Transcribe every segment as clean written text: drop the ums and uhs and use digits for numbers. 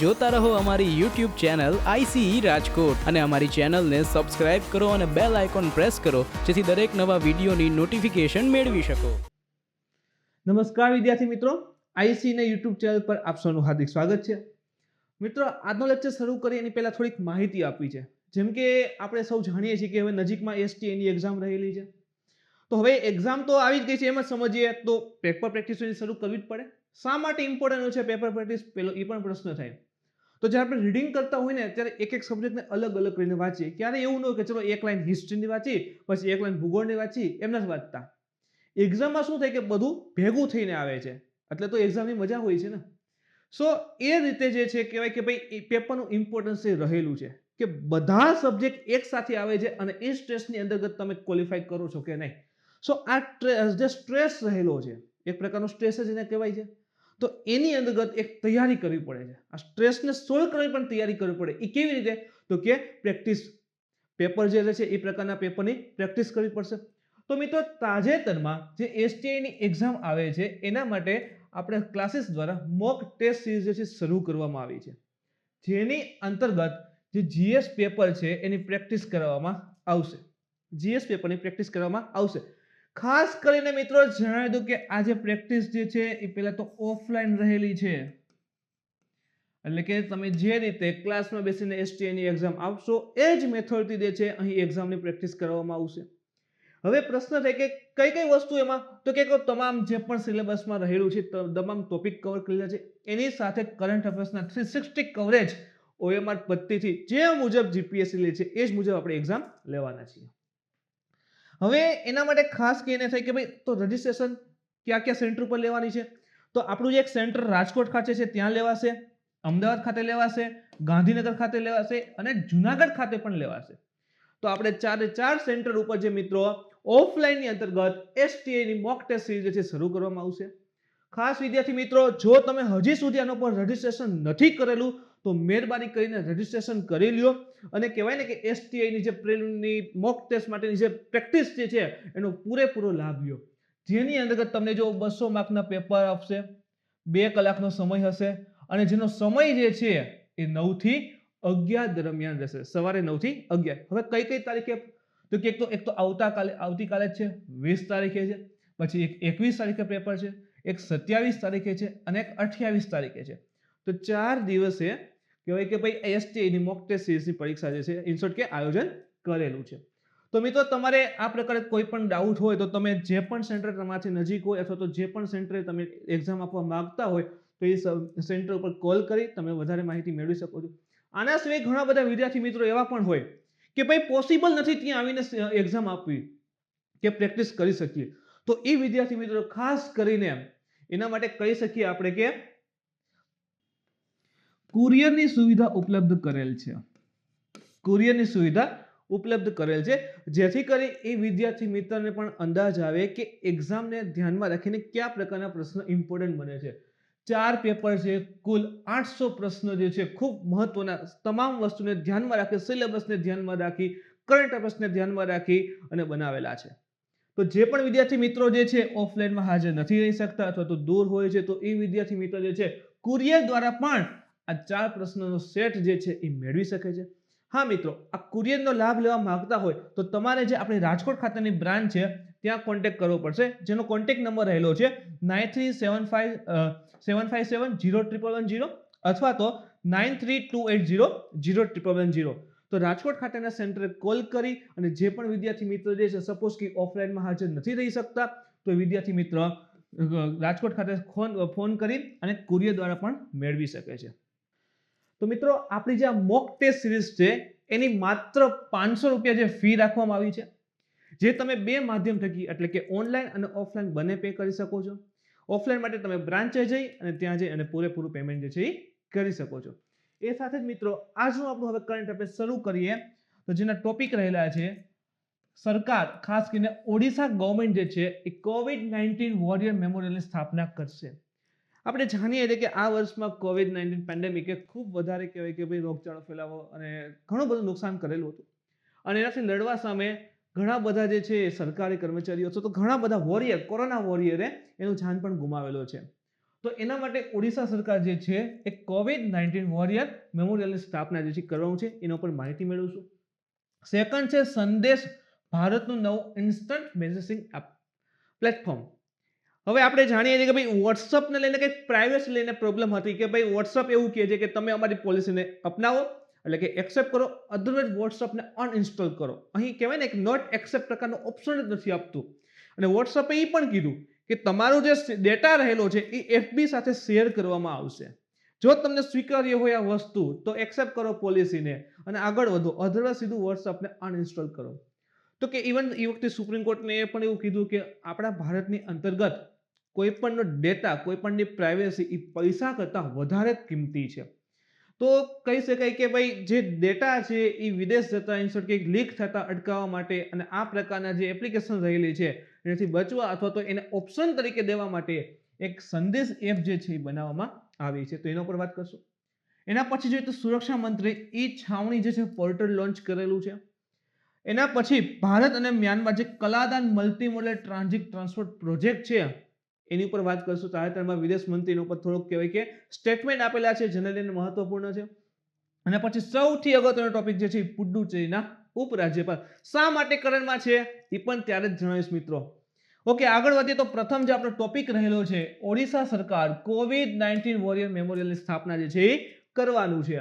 જોતા રહો અમારી YouTube ચેનલ ICE રાજકોટ અને અમારી ચેનલને સબસ્ક્રાઇબ કરો અને બેલ આઇકોન પ્રેસ કરો જેથી દરેક નવા વિડીયોની નોટિફિકેશન મેળવી શકો. નમસ્કાર વિદ્યાર્થી મિત્રો, ICE ને YouTube ચેનલ પર આપ સૌનું હાર્દિક સ્વાગત છે. મિત્રો, આજનો લેક્ચર શરૂ કરીએ એની પહેલા થોડીક માહિતી આપવી છે. જેમ કે આપણે સૌ જાણીએ છીએ કે હવે નજીકમાં STA ની એક્ઝામ રહેલી છે. તો હવે એક્ઝામ તો આવી જ ગઈ છે, એમ જ સમજીએ તો પેપર પ્રેક્ટિસ શરૂ કરવી જ પડે. શા માટે ઇમ્પોર્ટન્ટ છે પેપર પ્રેક્ટિસ, પેલો એ પણ પ્રશ્ન થાય. તો જ્યારે આપણે રીડિંગ કરતા હોય ને ત્યારે એક એક સબ્જેક્ટને અલગ અલગ કરીને વાંચીએ. ક્યારે એવું ન હોય કે ચલો એક લાઈન હિસ્ટ્રીની વાંચી પછી એક લાઈન ભૂગોળની વાંચી, એમ નથી વાંચતા. એક્ઝામમાં શું થાય કે બધું ભેગું થઈને આવે છે, એટલે તો એક્ઝામની મજા હોય છે ને. સો એ રીતે જે છે કહેવાય કે ભાઈ પેપરનું ઇમ્પોર્ટન્સ રહેલું છે કે બધા સબ્જેક્ટ એક સાથે આવે છે અને એ સ્ટ્રેસની અંતર્ગત તમે ક્વોલિફાય કરો છો કે નહીં. સો આ જે સ્ટ્રેસ રહેલો છે, એક પ્રકારનો સ્ટ્રેસ જ એને કહેવાય છે. તો એની અંતર્ગત એક તૈયારી કરવી પડે છે. આ સ્ટ્રેસને સોલ્વ કરવાની પણ તૈયારી કરવી પડે. એ કેવી રીતે? તો કે પ્રેક્ટિસ. પેપર જે છે એ પ્રકારના પેપરની પ્રેક્ટિસ કરવી પડશે. તો મિત્રો, તાજેતરમાં જે STA ની એક્ઝામ આવે છે એના માટે આપણે ક્લાસીસ દ્વારા મોક ટેસ્ટ સિરીઝ જે છે શરૂ કરવામાં આવી છે, જેની અંતર્ગત જે GS પેપર છે એની પ્રેક્ટિસ કરવામાં આવશે. GS પેપરની પ્રેક્ટિસ કરવામાં આવશે. ખાસ કરીને મિત્રો જણાવી દઉં કે આ જે પ્રેક્ટિસ જે છે એ પહેલા તો ઓફલાઈન રહેલી છે, એટલે કે તમે જે રીતે ક્લાસમાં બેસીને STA ની એક્ઝામ આપશો એ જ મેથડથી જે છે અહીં એક્ઝામની પ્રેક્ટિસ કરવામાં આવશે. હવે પ્રશ્ન થાય કે કઈ કઈ વસ્તુ એમાં? તો કે તમામ જે પણ સિલેબસમાં રહેલું છે તમામ ટોપિક કવર કરેલા છે, એની સાથે કરંટ અફેર્સના 360 કવરેજ OMR પદ્ધતિથી જે મુજબ GPSC લે છે એ જ મુજબ આપણે એક્ઝામ લેવાના છીએ. હવે એના માટે ખાસ કહીને થાય કે ભાઈ તો રજીસ્ટ્રેશન કયા કયા સેન્ટર પર લેવાની છે? તો આપણું જે એક સેન્ટર રાજકોટ ખાતે છે ત્યાં લેવાશે, અમદાવાદ ખાતે લેવાશે, ગાંધીનગર ખાતે લેવાશે અને જુનાગઢ ખાતે પણ લેવાશે. તો આપણે ચાર સેન્ટર ઉપર જે મિત્રો ઓફલાઈનની અંતર્ગત STA ની મોક ટેસ્ટ સિરીઝ છે શરૂ કરવામાં આવશે. ખાસ વિદ્યાર્થી મિત્રો, જો તમે હજી સુધી આનો પર રજીસ્ટ્રેશન નથી કરેલું તો મહેરબાની કરીને રજીસ્ટ્રેશન કરી લ્યો અને કહેવાય ને કે STA ની જે પ્રિલિમની મોક ટેસ્ટ માટેની જે પ્રેક્ટિસ જે છે એનો પૂરેપૂરો લાભ લ્યો. જેની અંતર્ગત તમને જો 200 માર્કના પેપર આપશે, 2 કલાકનો સમય હશે અને જેનો સમય જે છે એ 9 થી 11 દરમિયાન રહેશે. સવારે 9 થી 11. હવે કઈ તારીખે? તો કે એક તો આવતીકાલે જ છે 20 તારીખે છે, પછી એક 21 તારીખે પેપર છે, એક 27 તારીખે છે અને એક 28 તારીખે છે. તો 4 દિવસે કહેવાય કે ભાઈ STA ની મોક ટેસ્ટ સિરીઝની પરીક્ષા જે છે ઇન શોર્ટ કે આયોજન કરેલું છે. તો મિત્રો, તમારે આ પ્રકારે કોઈ પણ ડાઉટ હોય તો તમે જે પણ સેન્ટર તમારાથી નજીક હોય અથવા તો જે પણ સેન્ટરે તમે એક્ઝામ આપવા માંગતા હોય તો એ સેન્ટર ઉપર કોલ કરી તમે વધારે માહિતી મેળવી શકો છો. આના સિવાય ઘણા બધા વિદ્યાર્થી મિત્રો એવા પણ હોય કે ભાઈ પોસિબલ નથી ત્યાં આવીને એક્ઝામ આપવી કે પ્રેક્ટિસ કરી શકીએ. તો એ વિદ્યાર્થી મિત્રો ખાસ કરીને એના માટે કહી શકીએ આપણે કે કુરિયરની સુવિધા ઉપલબ્ધ કરેલ છે. કુરિયરની સુવિધા ઉપલબ્ધ કરેલ છે જેથી કરી એ વિદ્યાર્થી મિત્રને પણ અંદાજ આવે કે એક્ઝામને ધ્યાનમાં રાખીને કયા પ્રકારના પ્રશ્ન ઇમ્પોર્ટન્ટ બને છે. 4 પેપર છે, કુલ 800 પ્રશ્નો જે છે ખૂબ મહત્વના, તમામ વસ્તુને ધ્યાનમાં રાખી, સિલેબસને ધ્યાનમાં રાખી, કરંટ અફેર્સને ધ્યાનમાં રાખી અને બનાવેલા છે. તો જે પણ વિદ્યાર્થી મિત્રો જે છે ઓફલાઈનમાં હાજર નથી રહી શકતા અથવા તો દૂર હોય છે તો એ વિદ્યાર્થી મિત્રો જે છે કુરિયર દ્વારા પણ આ 4 પ્રશ્નોનો સેટ જે છે એ મેળવી શકે છે. હા મિત્રો, આ કુરિયરનો લાભ લેવા માંગતા હોય તો તમારે જે આપણી રાજકોટ ખાતેની બ્રાન્ચ છે ત્યાં કોન્ટેક્ટ કરવો પડશે, જેનો કોન્ટેક્ટ નંબર રહેલો છે 9375701110 અથવા તો 9328001110. તો રાજકોટ ખાતેના સેન્ટરે કોલ કરી અને જે પણ વિદ્યાર્થી મિત્ર જે છે સપોઝ કે ઓફલાઈનમાં હાજર નથી રહી શકતા તો વિદ્યાર્થી મિત્ર રાજકોટ ખાતે ફોન કરી અને કુરિયર દ્વારા પણ મેળવી શકે છે. તો મિત્રો, આપણી જે આ મોક ટેસ્ટ સિરીઝ છે એની માત્ર 500 રૂપિયા જે ફી રાખવામાં આવી છે, જે તમે બે માધ્યમ થકી એટલે કે ઓનલાઈન અને ઓફલાઈન બંને પે કરી શકો છો. ઓફલાઈન માટે તમે બ્રાન્ચે જઈ અને ત્યાં જઈ અને પૂરેપૂરું પેમેન્ટ જે છે એ કરી શકો છો. એ સાથે જ મિત્રો આજનું આપણું હવે કરંટ અફેર શરૂ કરીએ તો જેના ટોપિક રહેલા છે સરકાર ખાસ કરીને ઓડિશા ગવર્મેન્ટ જે છે એ COVID-19 વોરિયર મેમોરિયલની સ્થાપના કરશે. આપણે જાણીએ છીએ કે આ વર્ષમાં COVID-19 પેન્ડેમિકે ખૂબ વધારે કહેવાય કે ભાઈ રોગચાળો ફેલાવો અને ઘણું બધું નુકસાન કરેલું હતું અને એનાથી લડવા સામે ઘણા બધા જે છે સરકારી કર્મચારીઓ છે તો ઘણા બધા વોરિયર, કોરોના વોરિયરે એનું જાન પણ ગુમાવેલો છે. તો એના માટે ઓડિશા સરકાર જે છે એ COVID-19 વોરિયર મેમોરિયલની સ્થાપના જે છે કરવાનું છે, એના ઉપર માહિતી મેળવશું. સેકન્ડ છે સંદેશ, ભારતનું નવું ઇન્સ્ટન્ટ મેસેજિંગ પ્લેટફોર્મ. હવે આપણે જાણીએ છીએ કે ભાઈ વોટ્સઅપને લઈને કંઈક પ્રાઇવેસી લઈને પ્રોબ્લેમ હતી કે ભાઈ વોટ્સઅપ એવું કહે છે કે તમે અમારી પોલિસીને અપનાવો એટલે કે એક્સેપ્ટ કરો, અધરવાઇઝ વોટ્સઅપને અનઇન્સ્ટોલ કરો. અહીં કહેવાય ને કે નોટ એક્સેપ્ટ પ્રકારનો ઓપ્શન જ નથી આપતું. અને વોટ્સઅપે એ પણ કીધું કે તમારો જે ડેટા રહેલો છે એ FB સાથે શેર કરવામાં આવશે. જો તમને સ્વીકાર્ય હોય આ વસ્તુ તો એક્સેપ્ટ કરો પોલિસીને અને આગળ વધો, અધરવાઇઝ સીધું વોટ્સઅપને અનઇન્સ્ટોલ કરો. તો કે ઇવન એ વખતે સુપ્રીમ કોર્ટને એ પણ એવું કીધું કે આપણા ભારતની અંતર્ગત કોઈ પણનો ડેટા, કોઈ પણની પ્રાઇવેસી એ પૈસા કરતાં વધારે કિંમતી છે. તો કહી શકાય કે ભાઈ જે ડેટા છે એ વિદેશ જતા ઇન્સર્ટ કે લીક થતા અટકાવવા માટે અને આ પ્રકારના જે એપ્લિકેશન રહેલી છે એનાથી બચવા અથવા તો એને ઓપ્શન તરીકે દેવા માટે એક સંદેશ એપ જે છે એ બનાવવામાં આવી છે. તો એના પર વાત કરશું. એના પછી જોઈએ તો સુરક્ષા મંત્રી છાવણી જે છે પોર્ટલ લોન્ચ કરેલું છે. એના પછી ભારત અને મ્યાનમાર જે Kaladan multi modal transit transport project છે એની ઉપર વાત કરશું. તાજેતરમાં વિદેશ મંત્રીનો ઉપર થોડુંક કહેવાય કે સ્ટેટમેન્ટ આપેલા છે, જેને લઈને મહત્વપૂર્ણ છે. અને પછી સૌથી અગત્યનો ટોપિક જે છે પુડુચેરીના ઉપરાજ્યપાલ શા માટે કરણમાં છે એ પણ ત્યારે જ જણાવીશ મિત્રો. ઓકે, આગળ વધીએ તો પ્રથમ જે આપણો ટોપિક રહેલો છે ઓડિશા સરકાર COVID-19 વોરિયર મેમોરિયલની સ્થાપના જે છે એ કરવાનું છે.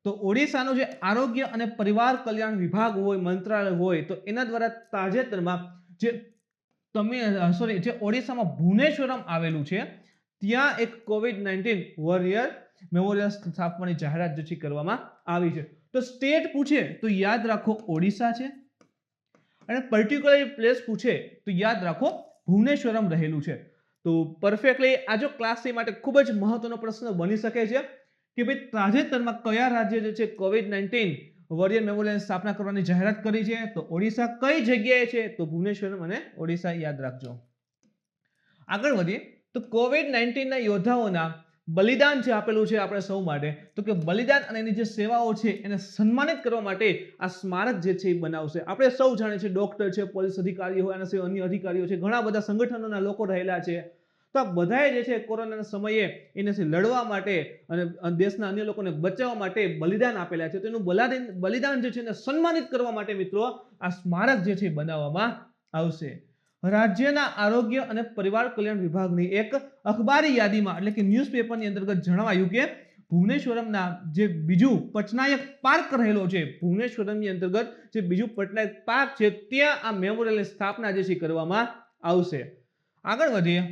તો ઓડિશાનું જે આરોગ્ય અને પરિવાર કલ્યાણ વિભાગ હોય, મંત્રાલય હોય, તો એના દ્વારા તાજેતરમાં જે ઓડિશામાં ભુવનેશ્વરમ આવેલું છે ત્યાં એક COVID-19 વોરિયર મેમોરિયલ સ્થાપવાની જાહેરાત જે છે કરવામાં આવી છે. તો સ્ટેટ પૂછે તો યાદ રાખો ઓડિશા છે અને પર્ટિક્યુલર પ્લેસ પૂછે તો યાદ રાખો ભુવનેશ્વરમ રહેલું છે. તો પરફેક્ટલી આ જો ક્લાસ સી માટે ખૂબ જ મહત્વનો પ્રશ્ન બની શકે છે કે ભાઈ તાજેતરમાં કયા રાજ્ય જે છે COVID-19 વોરિયર મેમોરિયલની સ્થાપના કરવાની જાહેરાત કરી છે? તો ઓડિશા. કઈ જગ્યાએ છે? તો ભુવનેશ્વરમ અને ઓડિશા યાદ રાખજો. આગળ વધીએ તો COVID-19 ના યોદ્ધાઓના બલિદાન જે આપેલું છે આપણે સૌ માટે, તો કે બલિદાન અને એની જે સેવાઓ છે એને સન્માનિત કરવા માટે આ સ્મારક જે છે એ બનાવશે. આપણે સૌ જાણીએ છીએ ડોક્ટર છે, પોલીસ અધિકારીઓ હોય, આના સિવાય અન્ય અધિકારીઓ છે, ઘણા બધા સંગઠનોના લોકો રહેલા છે. તો આ બધાએ જે છે કોરોનાના સમયે એનાથી લડવા માટે અને દેશના અન્ય લોકોને બચાવવા માટે બલિદાન આપેલા છે. તો એનું બલિદાન જે છે એને સન્માનિત કરવા માટે મિત્રો આ સ્મારક જે છે બનાવવામાં આવશે. રાજ્યના આરોગ્ય અને પરિવાર કલ્યાણ વિભાગની એક અખબારી યાદીમાં એટલે કે ન્યૂઝપેપરની અંતર્ગત જણાવાયું કે ભુવનેશ્વરમના જે બીજું પટનાયક પાર્ક રહેલો છે, ભુવનેશ્વરમની અંતર્ગત જે બીજું પટનાયક પાર્ક છે ત્યાં આ મેમોરિયલની સ્થાપના જે છે કરવામાં આવશે. આગળ વધીએ.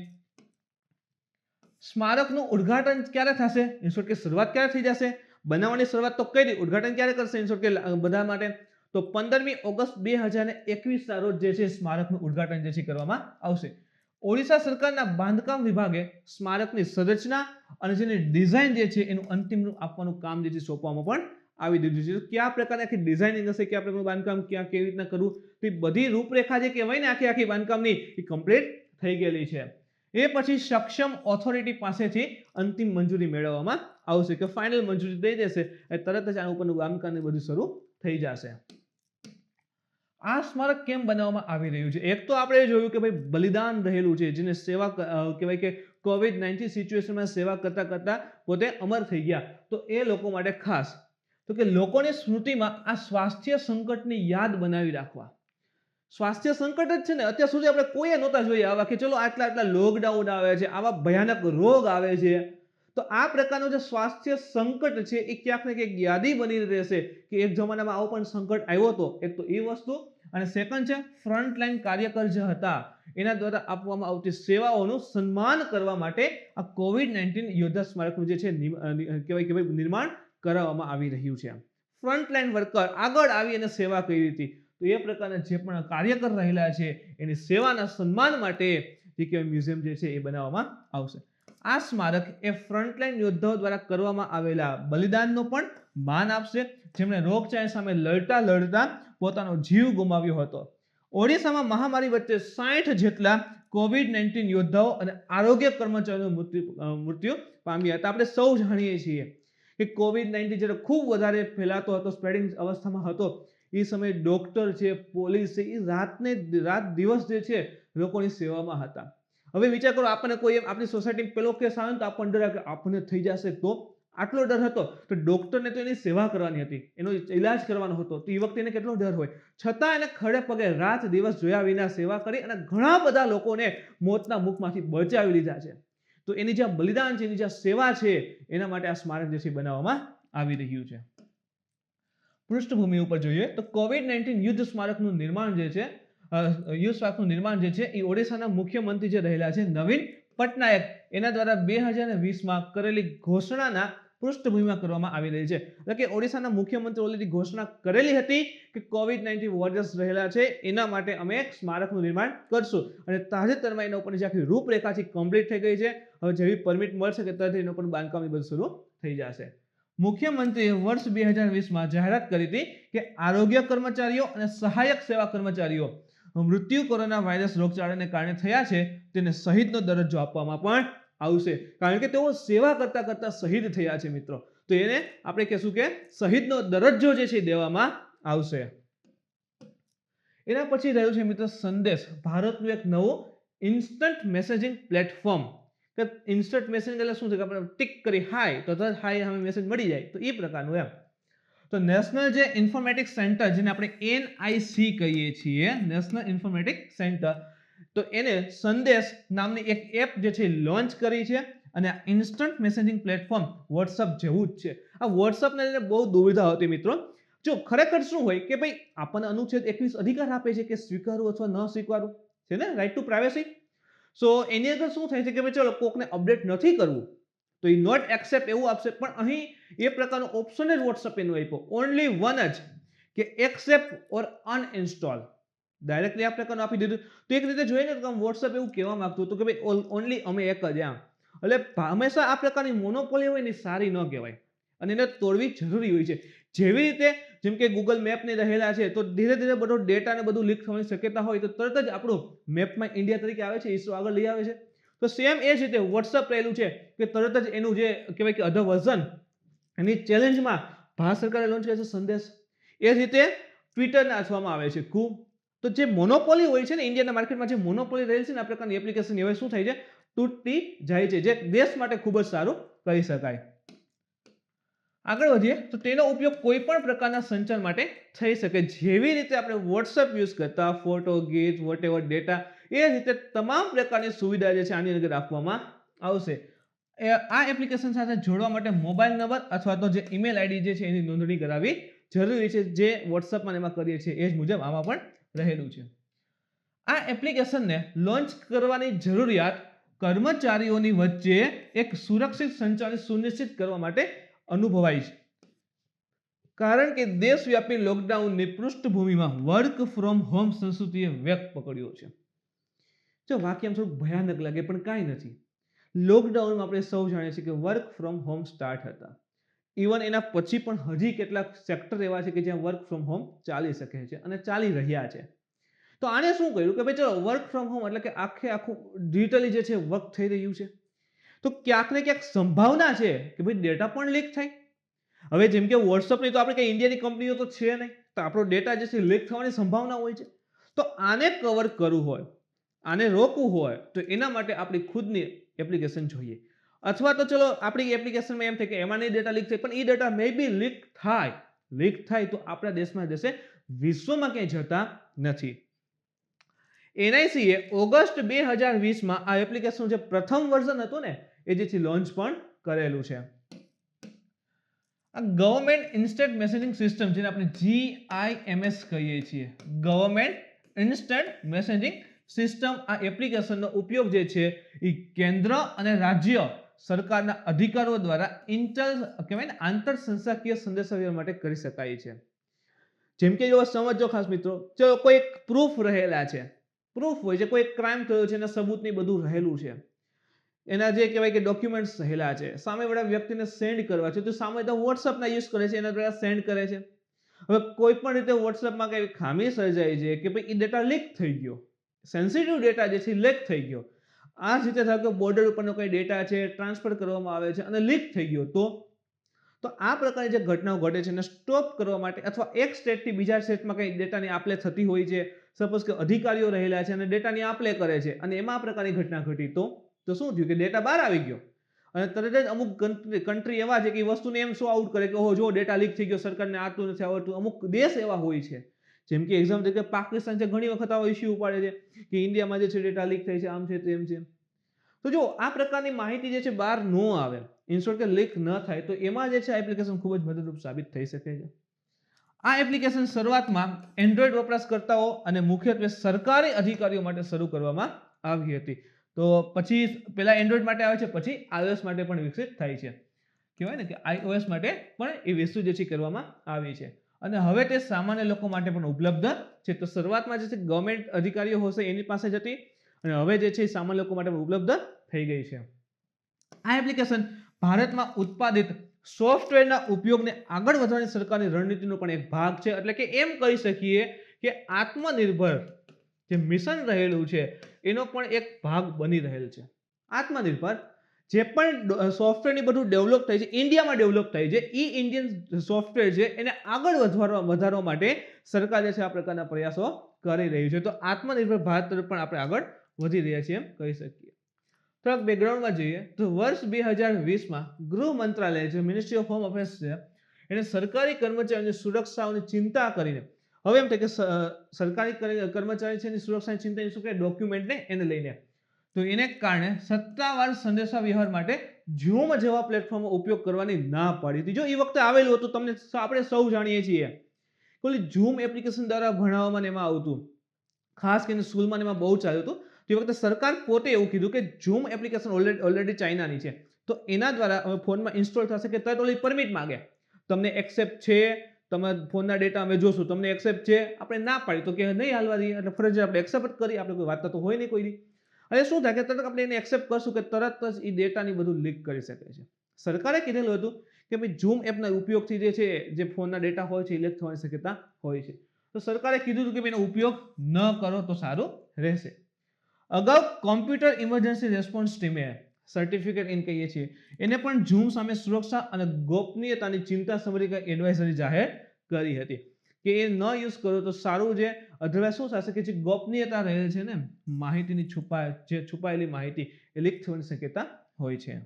સ્મારકનું ઉદ્ઘાટન ક્યારે થશે? ઇન્સ્યોર કે શરૂઆત ક્યારે થઈ જશે? બનાવવાની શરૂઆત તો કરી, ઉદ્ઘાટન ક્યારે કરશે ઇન્સ્યોર કે બધા માટે? તો 15મી ઓગસ્ટ 2021 રોજ જે છે સ્મારકનું ઉદ્ઘાટન જે છે કરવામાં આવશે. ઓડિશા સરકારના બાંધકામ વિભાગે સ્મારકની સંરચના અને જેની ડિઝાઇન જે છે એનું અંતિમ રૂપ આપવાનું કામ જે છે સોંપવામાં પણ આવી દીધું છે. કયા પ્રકારની આખી ડિઝાઇનિંગ હશે, કયા પ્રકારનું બાંધકામ ક્યાં કેવી રીતના કરવું, તો એ બધી રૂપરેખા જે કહેવાય ને આખી બાંધકામની એ કમ્પ્લીટ થઈ ગયેલી છે. એ પછી સક્ષમ ઓથોરિટી પાસેથી અંતિમ મંજૂરી મેળવવામાં આવશે કે ફાઇનલ મંજૂરી દઈ દેશે એ તરત જ આના ઉપરનું કામકાજ બધું શરૂ થઈ જશે. આ સ્મારક કેમ બનાવવામાં આવી રહ્યું છે? એક તો આપણે જોયું કે ભાઈ બલિદાન રહેલું છે, જેને સેવા કહેવાય કે COVID-19 સિચ્યુએશનમાં સેવા કરતા કરતા પોતે અમર થઈ ગયા. તો એ લોકો માટે ખાસ તો કે લોકોની સ્મૃતિમાં આ સ્વાસ્થ્ય સંકટની યાદ બનાવી રાખવા. સ્વાસ્થ્ય સંકટ જ છે ને, અત્યાર સુધી આપણે કોઈએ નહોતા જોઈએ આવા કે ચલો આટલા લોકડાઉન આવે છે, આવા ભયાનક રોગ આવે છે. તો આ પ્રકારનું જે સ્વાસ્થ્ય સંકટ છે એ ક્યાંક ને ક્યાંક યાદી બની રહેશે કે એક જમાનામાં આવો પણ સંકટ આવ્યો હતો. એક તો એ વસ્તુ, અને સેકન્ડ છે ફ્રન્ટલાઈન કાર્યકર જે હતા એના દ્વારા આપવામાં આવતી સેવાઓનું સન્માન કરવા માટે આ COVID-19 યોદ્ધા સ્મારકનું જે છે કહેવાય કે ભાઈ નિર્માણ કરાવવામાં આવી રહ્યું છે. ફ્રન્ટલાઈન વર્કર આગળ આવી અને સેવા કરી હતી, તો એ પ્રકારના જે પણ કાર્યકર રહેલા છે એની સેવાના સન્માન માટે જે કહેવાય મ્યુઝિયમ જે છે એ બનાવવામાં આવશે. આ સ્મારક એ ફ્રન્ટલાઈન યોદ્ધાઓ દ્વારા કરવામાં આવેલા બલિદાનનો પણ માન આપશે, જેમણે રોગચાળા સામે લડતા પોતાનો જીવ ગુમાવ્યો હતો. ઓડિશામાં મહામારી વચ્ચે 60 જેટલા COVID-19 યોદ્ધાઓ અને આરોગ્ય કર્મચારીઓ મૃત્યુ પામ્યા હતા. આપણે સૌ જાણીએ છીએ કે COVID-19 જ્યારે ખૂબ વધારે ફેલાતો હતો, સ્પ્રેડિંગ અવસ્થામાં હતો, એ સમયે ડોક્ટર છે, પોલીસ છે, એ રાત દિવસ જે છે લોકોની સેવામાં હતા. હવે વિચાર કરો, આપણને કોઈ એમ આપણી સોસાયટીમાં પેલો કેસ આવે ને તો આપણને ડર આવે કે આપણને થઈ જશે તો. આટલો ડર હતો તો ડોક્ટરને તો એની સેવા કરવાની હતી, એનો ઈલાજ કરવાનો હતો, તો એ વખતે એને કેટલો ડર હોય, છતાં એને ખડે પગે રાત દિવસ જોયા વિના સેવા કરી અને ઘણા બધા લોકોને મોતના મુખમાંથી બચાવી લીધા છે. તો એની જે બલિદાન છે, એની જે સેવા છે, એના માટે આ સ્મારક જે છે બનાવવામાં આવી રહ્યું છે. પૃષ્ઠભૂમિ ઉપર જોઈએ તો કોવિડ-19 યુદ્ધ સ્મારકનું નિર્માણ જે છે, યુદ્ધ સ્મારકનું નિર્માણ જે છે એ ઓડિશાના મુખ્યમંત્રી જે રહેલા છે નવીન પટનાયક, એના દ્વારા 2020માં કરેલી ઘોષણાના પૃષ્ઠભૂમિમાં કરવામાં આવી રહી છે. એટલે કે ઓડિશાના મુખ્યમંત્રી ઓલરેડી ઘોષણા કરેલી હતી કે કોવિડ-19 વોરિયર્સ રહેલા છે એના માટે અમે એક સ્મારકનું નિર્માણ કરશું, અને તાજેતરમાં એના ઉપરની જે આખી રૂપરેખા છે કમ્પ્લીટ થઈ ગઈ છે. હવે જેવી પરમિટ મળશે કે તરત એના ઉપરનું બાંધકામ બધું શરૂ થઈ જશે. મુખ્યમંત્રીએ વર્ષ 2020માં જાહેરાત કરી હતી કે આરોગ્ય કર્મચારીઓ અને સહાયક સેવા કર્મચારીઓ મૃત્યુ કોરોના વાયરસ રોગચાળાને કારણે થયા છે તેને શહીદનો દરજ્જો આપવામાં પણ આવશે, કારણ કે તેઓ સેવા કરતા કરતા શહીદ થયા છે મિત્રો. તો એને આપણે કહેશું કે શહીદનો દરજ્જો જે છે દેવામાં આવશે. એના પછી રહ્યું છે મિત્રો સંદેશ, ભારતનું એક નવું ઇન્સ્ટન્ટ મેસેજિંગ પ્લેટફોર્મ. કે ઇન્સ્ટન્ટ મેસેજ એટલે શું છે કે આપણે ટિક કરી હાય તો તરત હાય સામે મેસેજ મળી જાય, તો એ પ્રકારનું એમ. તો નેશનલ જે ઇન્ફોર્મેટિક સેન્ટર, જેને આપણે NIC કહીએ છીએ, નેશનલ ઇન્ફોર્મેટિક સેન્ટર, તો એને સંદેશ નામની એક એપ જે છે લોન્ચ કરી છે. અને આ ઇન્સ્ટન્ટ મેસેજિંગ પ્લેટફોર્મ વોટ્સઅપ જેવું જ છે. આ વોટ્સઅપને લઈને બહુ દુવિધા હતી મિત્રો. જો ખરેખર શું હોય કે ભાઈ આપણને અનુચ્છેદ 21 અધિકાર આપે છે કે સ્વીકારવું અથવા ન સ્વીકારવું, છે ને, રાઇટ ટુ પ્રાઇવસી. સો એની અંદર શું થાય છે કે ભાઈ ચલો કોકને અપડેટ નથી કરવું તો એ નોટ એક્સેપ્ટ એવું આપશે, પણ અહીં એ પ્રકારનો ઓપ્શન જ વોટ્સઅપ એનું આપ્યો, ઓનલી વન જ, કે એક્સેપ્ટ ઓર અનઇન્સ્ટોલ. ડાયરેક્ટલી આ પ્રકારનું આપી દીધું. તો એક રીતે જોઈએ ને તો વોટ્સઅપ એવું કહેવા માંગતું હતું કે ભાઈ ઓનલી અમે એક જ આમ. એટલે હંમેશા આ પ્રકારની મોનોપોલી હોય ને સારી ન કહેવાય, અને એને તોડવી જરૂરી હોય છે. જેવી રીતે જેમ કે ગૂગલ મેપને રહેલા છે, તો ધીરે ધીરે બધો ડેટા ને બધું લીક થવાની શક્યતા હોય તો તરત જ આપણું મેપમાં ઇન્ડિયા તરીકે આવે છે, ઇસરો આગળ લઈ આવે છે. તો સેમ એ જ રીતે વોટ્સઅપ રહેલું છે કે તરત જ એનું જે કહેવાય કે અધર વર્ઝન એની ચેલેન્જમાં ભારત સરકારે લોન્ચ કર્યો છે સંદેશ. એ જ રીતે ટ્વિટર નાખવામાં આવે છે ખૂબ. તો જે મોનોપોલી હોય છે ને ઇન્ડિયાના માર્કેટમાં, જે મોનોપોલી રહેલી છે ને આ પ્રકારની એપ્લિકેશન હવે શું થાય છે, તૂટતી જાય છે, જે દેશ માટે ખૂબ જ સારું કહી શકાય. આગળ વધીએ તો તેનો ઉપયોગ કોઈ પણ પ્રકારના સંચાર માટે થઈ શકે. જેવી રીતે આપણે વોટ્સઅપ યુઝ કરતા ફોટો, ગીત, વોટેવર ડેટા, એ રીતે તમામ પ્રકારની સુવિધા જે છે આની અંદર આપવામાં આવશે. આ એપ્લિકેશન સાથે જોડવા માટે મોબાઈલ નંબર અથવા તો જે ઈમેલ આઈડી જે છે એની નોંધણી કરાવવી જરૂરી છે, જે વોટ્સઅપમાં એમાં કરીએ છીએ એ જ મુજબ આમાં પણ રહેલું છે. આ એપ્લિકેશનને લોન્ચ કરવાની જરૂરિયાત કર્મચારીઓની વચ્ચે એક સુરક્ષિત સંચાર સુનિશ્ચિત કરવા માટે અનુભવાય છે, કારણ કે દેશવ્યાપી લોકડાઉનની પૃષ્ઠભૂમિમાં વર્ક ફ્રોમ હોમ સંસ્કૃતિએ વેગ પકડ્યો છે. જો વાક્ય આમ થોડું ભયાનક લાગે પણ કાંઈ નથી. લોકડાઉનમાં આપણે સૌ જાણીએ છીએ કે વર્ક ફ્રોમ હોમ સ્ટાર્ટ હતા. ઇવન એના પછી પણ હજી કેટલાક સેક્ટર એવા છે કે જ્યાં વર્ક ફ્રોમ હોમ ચાલી શકે છે અને ચાલી રહ્યા છે. તો આને શું કર્યું કે ભાઈ ચલો વર્ક ફ્રોમ હોમ એટલે કે આખું ડિજિટલી જે છે વર્ક થઈ રહ્યું છે, તો ક્યાંક ને ક્યાંક સંભાવના છે કે ભાઈ ડેટા પણ લીક થાય. હવે જેમ કે વોટ્સઅપની તો આપણે કઈ ઇન્ડિયાની કંપનીઓ તો છે નહીં, તો આપણો ડેટા જે છે લીક થવાની સંભાવના હોય છે. તો આને કવર કરવું હોય, આને રોકવું હોય તો એના માટે આપણી ખુદની એપ્લિકેશન જોઈએ. અથવા તો ચલો આપણી એપ્લિકેશનમાં એમ થાય કે એમાં નહીં ડેટા લીક થાય, પણ એ ડેટા મે બી લીક થાય તો આપણા દેશમાં જશે, વિશ્વમાં ક્યાંય જતા નથી. NICએ ઓગસ્ટ 2020માં આ એપ્લિકેશનનું જે પ્રથમ વર્ઝન હતું ને એ જેથી લોન્ચ પણ કરેલું છે. આ ગવર્મેન્ટ ઇન્સ્ટન્ટ મેસેજિંગ સિસ્ટમ, જેને આપણે GIMS કહીએ છીએ, ગવર્મેન્ટ ઇન્સ્ટન્ટ મેસેજિંગ સિસ્ટમ, આ એપ્લિકેશનનો ઉપયોગ જે છે એ કેન્દ્ર અને રાજ્ય સરકારના અધિકારીઓ દ્વારા આંતર સંસ્થાકીય સંદેશાવ્યવહાર માટે કરી શકાય છે. જેમ કે જો સમજો ખાસ મિત્રો, ચલો કોઈ એક પ્રૂફ રહેલા છે, પ્રૂફ હોય છે, કોઈ ક્રાઇમ થયો છે, એના સબૂત ને બધું રહેલું છે, એના જે કહેવાય કે ડોક્યુમેન્ટ્સ રહેલા છે, સામેવાળા વ્યક્તિને સેન્ડ કરવા છે, તો સામે તો વોટ્સઅપના યુઝ કરે છે, એના દ્વારા સેન્ડ કરે છે. હવે કોઈ પણ રીતે વોટ્સઅપમાં કઈ ખામી સર્જાઈ છે કે ભાઈ એ ડેટા લીક થઈ ગયો, સેન્સિટિવ ડેટા જે છે લીક થઈ ગયો, આ જ રીતે ધારો કે બોર્ડર ઉપરનો કોઈ ડેટા છે ટ્રાન્સફર કરવામાં આવે છે અને લીક થઈ ગયો, તો તો આ પ્રકારની જે ઘટનાઓ ઘટે છે એને સ્ટોપ કરવા માટે અથવા એક સ્ટેટથી બીજા સ્ટેટમાં કંઈ ડેટાની આપલે થતી હોય છે, સપોઝ કે અધિકારીઓ રહેલા છે અને ડેટાની આપલે કરે છે અને એમાં આ પ્રકારની ઘટના ઘટી તો શું થયું કે ડેટા બહાર આવી ગયો અને તરત જ અમુક કન્ટ્રી એવા છે કે એ વસ્તુને એમ શો આઉટ કરે કે ઓહો જો ડેટા લીક થઈ ગયો, સરકારને આતું નથી આવડતું. અમુક દેશ એવા હોય છે, જેમ કે એક્ઝામ્પલ તરીકે પાકિસ્તાન છે, ઘણી વખત આવો ઇસ્યુ ઉપાડે છે કે ઇન્ડિયામાં જે છે ડેટા લીક થાય છે, આમ છે તેમ છે. તો જો આ પ્રકારની માહિતી જે છે બહાર ન આવે, ઇન્સ્ટોલ કે લીક ન થાય, તો એમાં જે છે એપ્લિકેશન ખૂબ જ મદદરૂપ સાબિત થઈ શકે છે. આ એપ્લિકેશન શરૂઆતમાં એન્ડ્રોઈડ વપરાશકર્તાઓ અને મુખ્યત્વે સરકારી અધિકારીઓ માટે શરૂ કરવામાં આવી હતી. તો પછી પહેલા એન્ડ્રોઈડ માટે આવે છે, પછી iOS માટે પણ વિકસિત થાય છે. કહેવાય ને કે iOS માટે પણ એ વસ્તુ જે છે કરવામાં આવી છે અને હવે તે સામાન્ય લોકો માટે પણ ઉપલબ્ધ છે. તો શરૂઆતમાં જે છે ગવર્મેન્ટ અધિકારીઓ હશે એની પાસે જ હતી અને હવે જે છે સામાન્ય લોકો માટે પણ ઉપલબ્ધ થઈ ગઈ છે. આ એપ્લિકેશન ભારતમાં ઉત્પાદિત સોફ્ટવેરના ઉપયોગને આગળ વધારવાની સરકારની રણનીતિનો પણ એક ભાગ છે. એટલે કે એમ કહી શકીએ કે આત્મનિર્ભર જે મિશન રહેલું છે એનો પણ એક ભાગ બની રહેલ છે. આત્મનિર્ભર જે પણ સોફ્ટવેરની બધું ડેવલપ થાય છે, ઇન્ડિયામાં ડેવલપ થાય છે, એ ઇન્ડિયન સોફ્ટવેર છે એને આગળ વધારવા માટે સરકાર જે છે આ પ્રકારના પ્રયાસો કરી રહી છે. તો આત્મનિર્ભર ભારત તરફ પણ આપણે આગળ વધી રહ્યા છીએ એમ કહી શકીએ. થોડાક બેકગ્રાઉન્ડમાં જઈએ તો વર્ષ 2020માં ગૃહ મંત્રાલય જે મિનિસ્ટ્રી ઓફ હોમ અફેર્સ છે એને સરકારી કર્મચારીઓની સુરક્ષાઓની ચિંતા કરીને હવે એમ થાય કે સરકારી કર્મચારીની સુરક્ષાની ચિંતા શું કે ડોક્યુમેન્ટને એને લઈને, તો એને કારણે સત્તાવાર સંદેશા વ્યવહાર માટે ઝૂમ જેવા પ્લેટફોર્મનો ઉપયોગ કરવાની ના પાડી હતી. જો એ વખતે આવેલું હતું, તમને આપણે સૌ જાણીએ છીએ કે ઓલી ઝૂમ એપ્લિકેશન દ્વારા ભણાવવામાં એમાં આવતું, ખાસ કરીને સ્કૂલમાં એમાં બહુ ચાલ્યું હતું. તે વખતે સરકાર પોતે એવું કીધું કે ઝૂમ એપ્લિકેશન ઓલરેડી ચાઇનાની છે, તો એના દ્વારા ફોનમાં ઇન્સ્ટોલ થશે કે તરત ઓલી પરમિટ માંગે, તમને એક્સેપ્ટ છે, તમે ફોનના ડેટા અમે જોશું, તમને એક્સેપ્ટ છે, આપણે ના પાડી તો કે નહીં હાલવા દઈએ, એટલે ફરજિયાત આપણે એક્સેપ્ટ કરી, આપણે કોઈ વાત તો હોય નહીં કોઈની. અને શું થાય કે તરત આપણે એને એક્સેપ્ટ કરશું કે તરત જ એ ડેટાની બધું લીક કરી શકે છે. સરકારે કીધેલું હતું કે ભાઈ ઝૂમ એપના ઉપયોગથી જે છે જે ફોનના ડેટા હોય છે એ લીક થવાની શક્યતા હોય છે. તો સરકારે કીધું હતું કે એનો ઉપયોગ ન કરો તો સારું રહેશે. અગાઉ કોમ્પ્યુટર ઇમરજન્સી રેસ્પોન્સ ટીમે સર્ટિફિકેટ ઇન કહીએ છીએ એને પણ ઝૂમ સામે સુરક્ષા અને ગોપનીયતાની ચિંતા સમરી એડવાઇઝરી જાહેર કરી હતી કે એ ન યુઝ કરો તો સારું છે. અધરવાઇઝ શું થશે કે જે ગોપનીયતા રહે છે ને, માહિતીની છુપાયેલી માહિતી એ લીક થવાની શક્યતા હોય છે.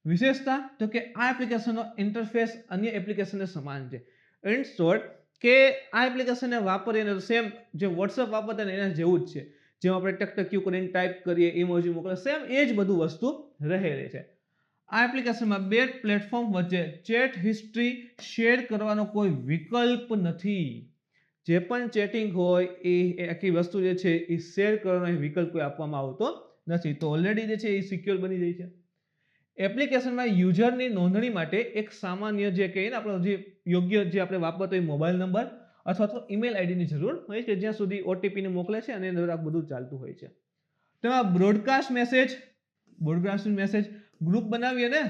વિશેષતા તો કે આ એપ્લિકેશનનો ઇન્ટરફેસ અન્ય એપ્લિકેશનને સમાન છે. ઇન શોર્ટ કે આ એપ્લિકેશનને વાપરીને સેમ જે વોટ્સએપ વાપરતા ને એના જેવું જ છે. જેમ આપણે ટકટક્યુ કરીને ટાઈપ કરીએ, ઇમોજી મોકલે, સેમ એ જ બધું વસ્તુ રહેલી છે. આ એપ્લિકેશનમાં બે પ્લેટફોર્મ વચ્ચે ચેટ હિસ્ટ્રી શેર કરવાનો કોઈ વિકલ્પ નથી. જે પણ ચેટિંગ હોય એ આખી વસ્તુ જે છે એ શેર કરવાનો વિકલ્પ કોઈ આપવામાં આવતો નથી. તો ઓલરેડી જે છે એ સિક્યોર બની જાય છે. એપ્લિકેશનમાં યુઝરની નોંધણી માટે એક સામાન્ય જે કહીએ ને આપણો જે યોગ્ય જે આપણે વાપરતો હોય મોબાઈલ નંબર અથવા તો ઈમેલ આઈડીની જરૂર હોય છે, જ્યાં સુધી ઓટીપીને મોકલે છે અને એના બધું ચાલતું હોય છે. તેમાં બ્રોડકાસ્ટ મેસેજ ગ્રુપ બનાવીએ ને,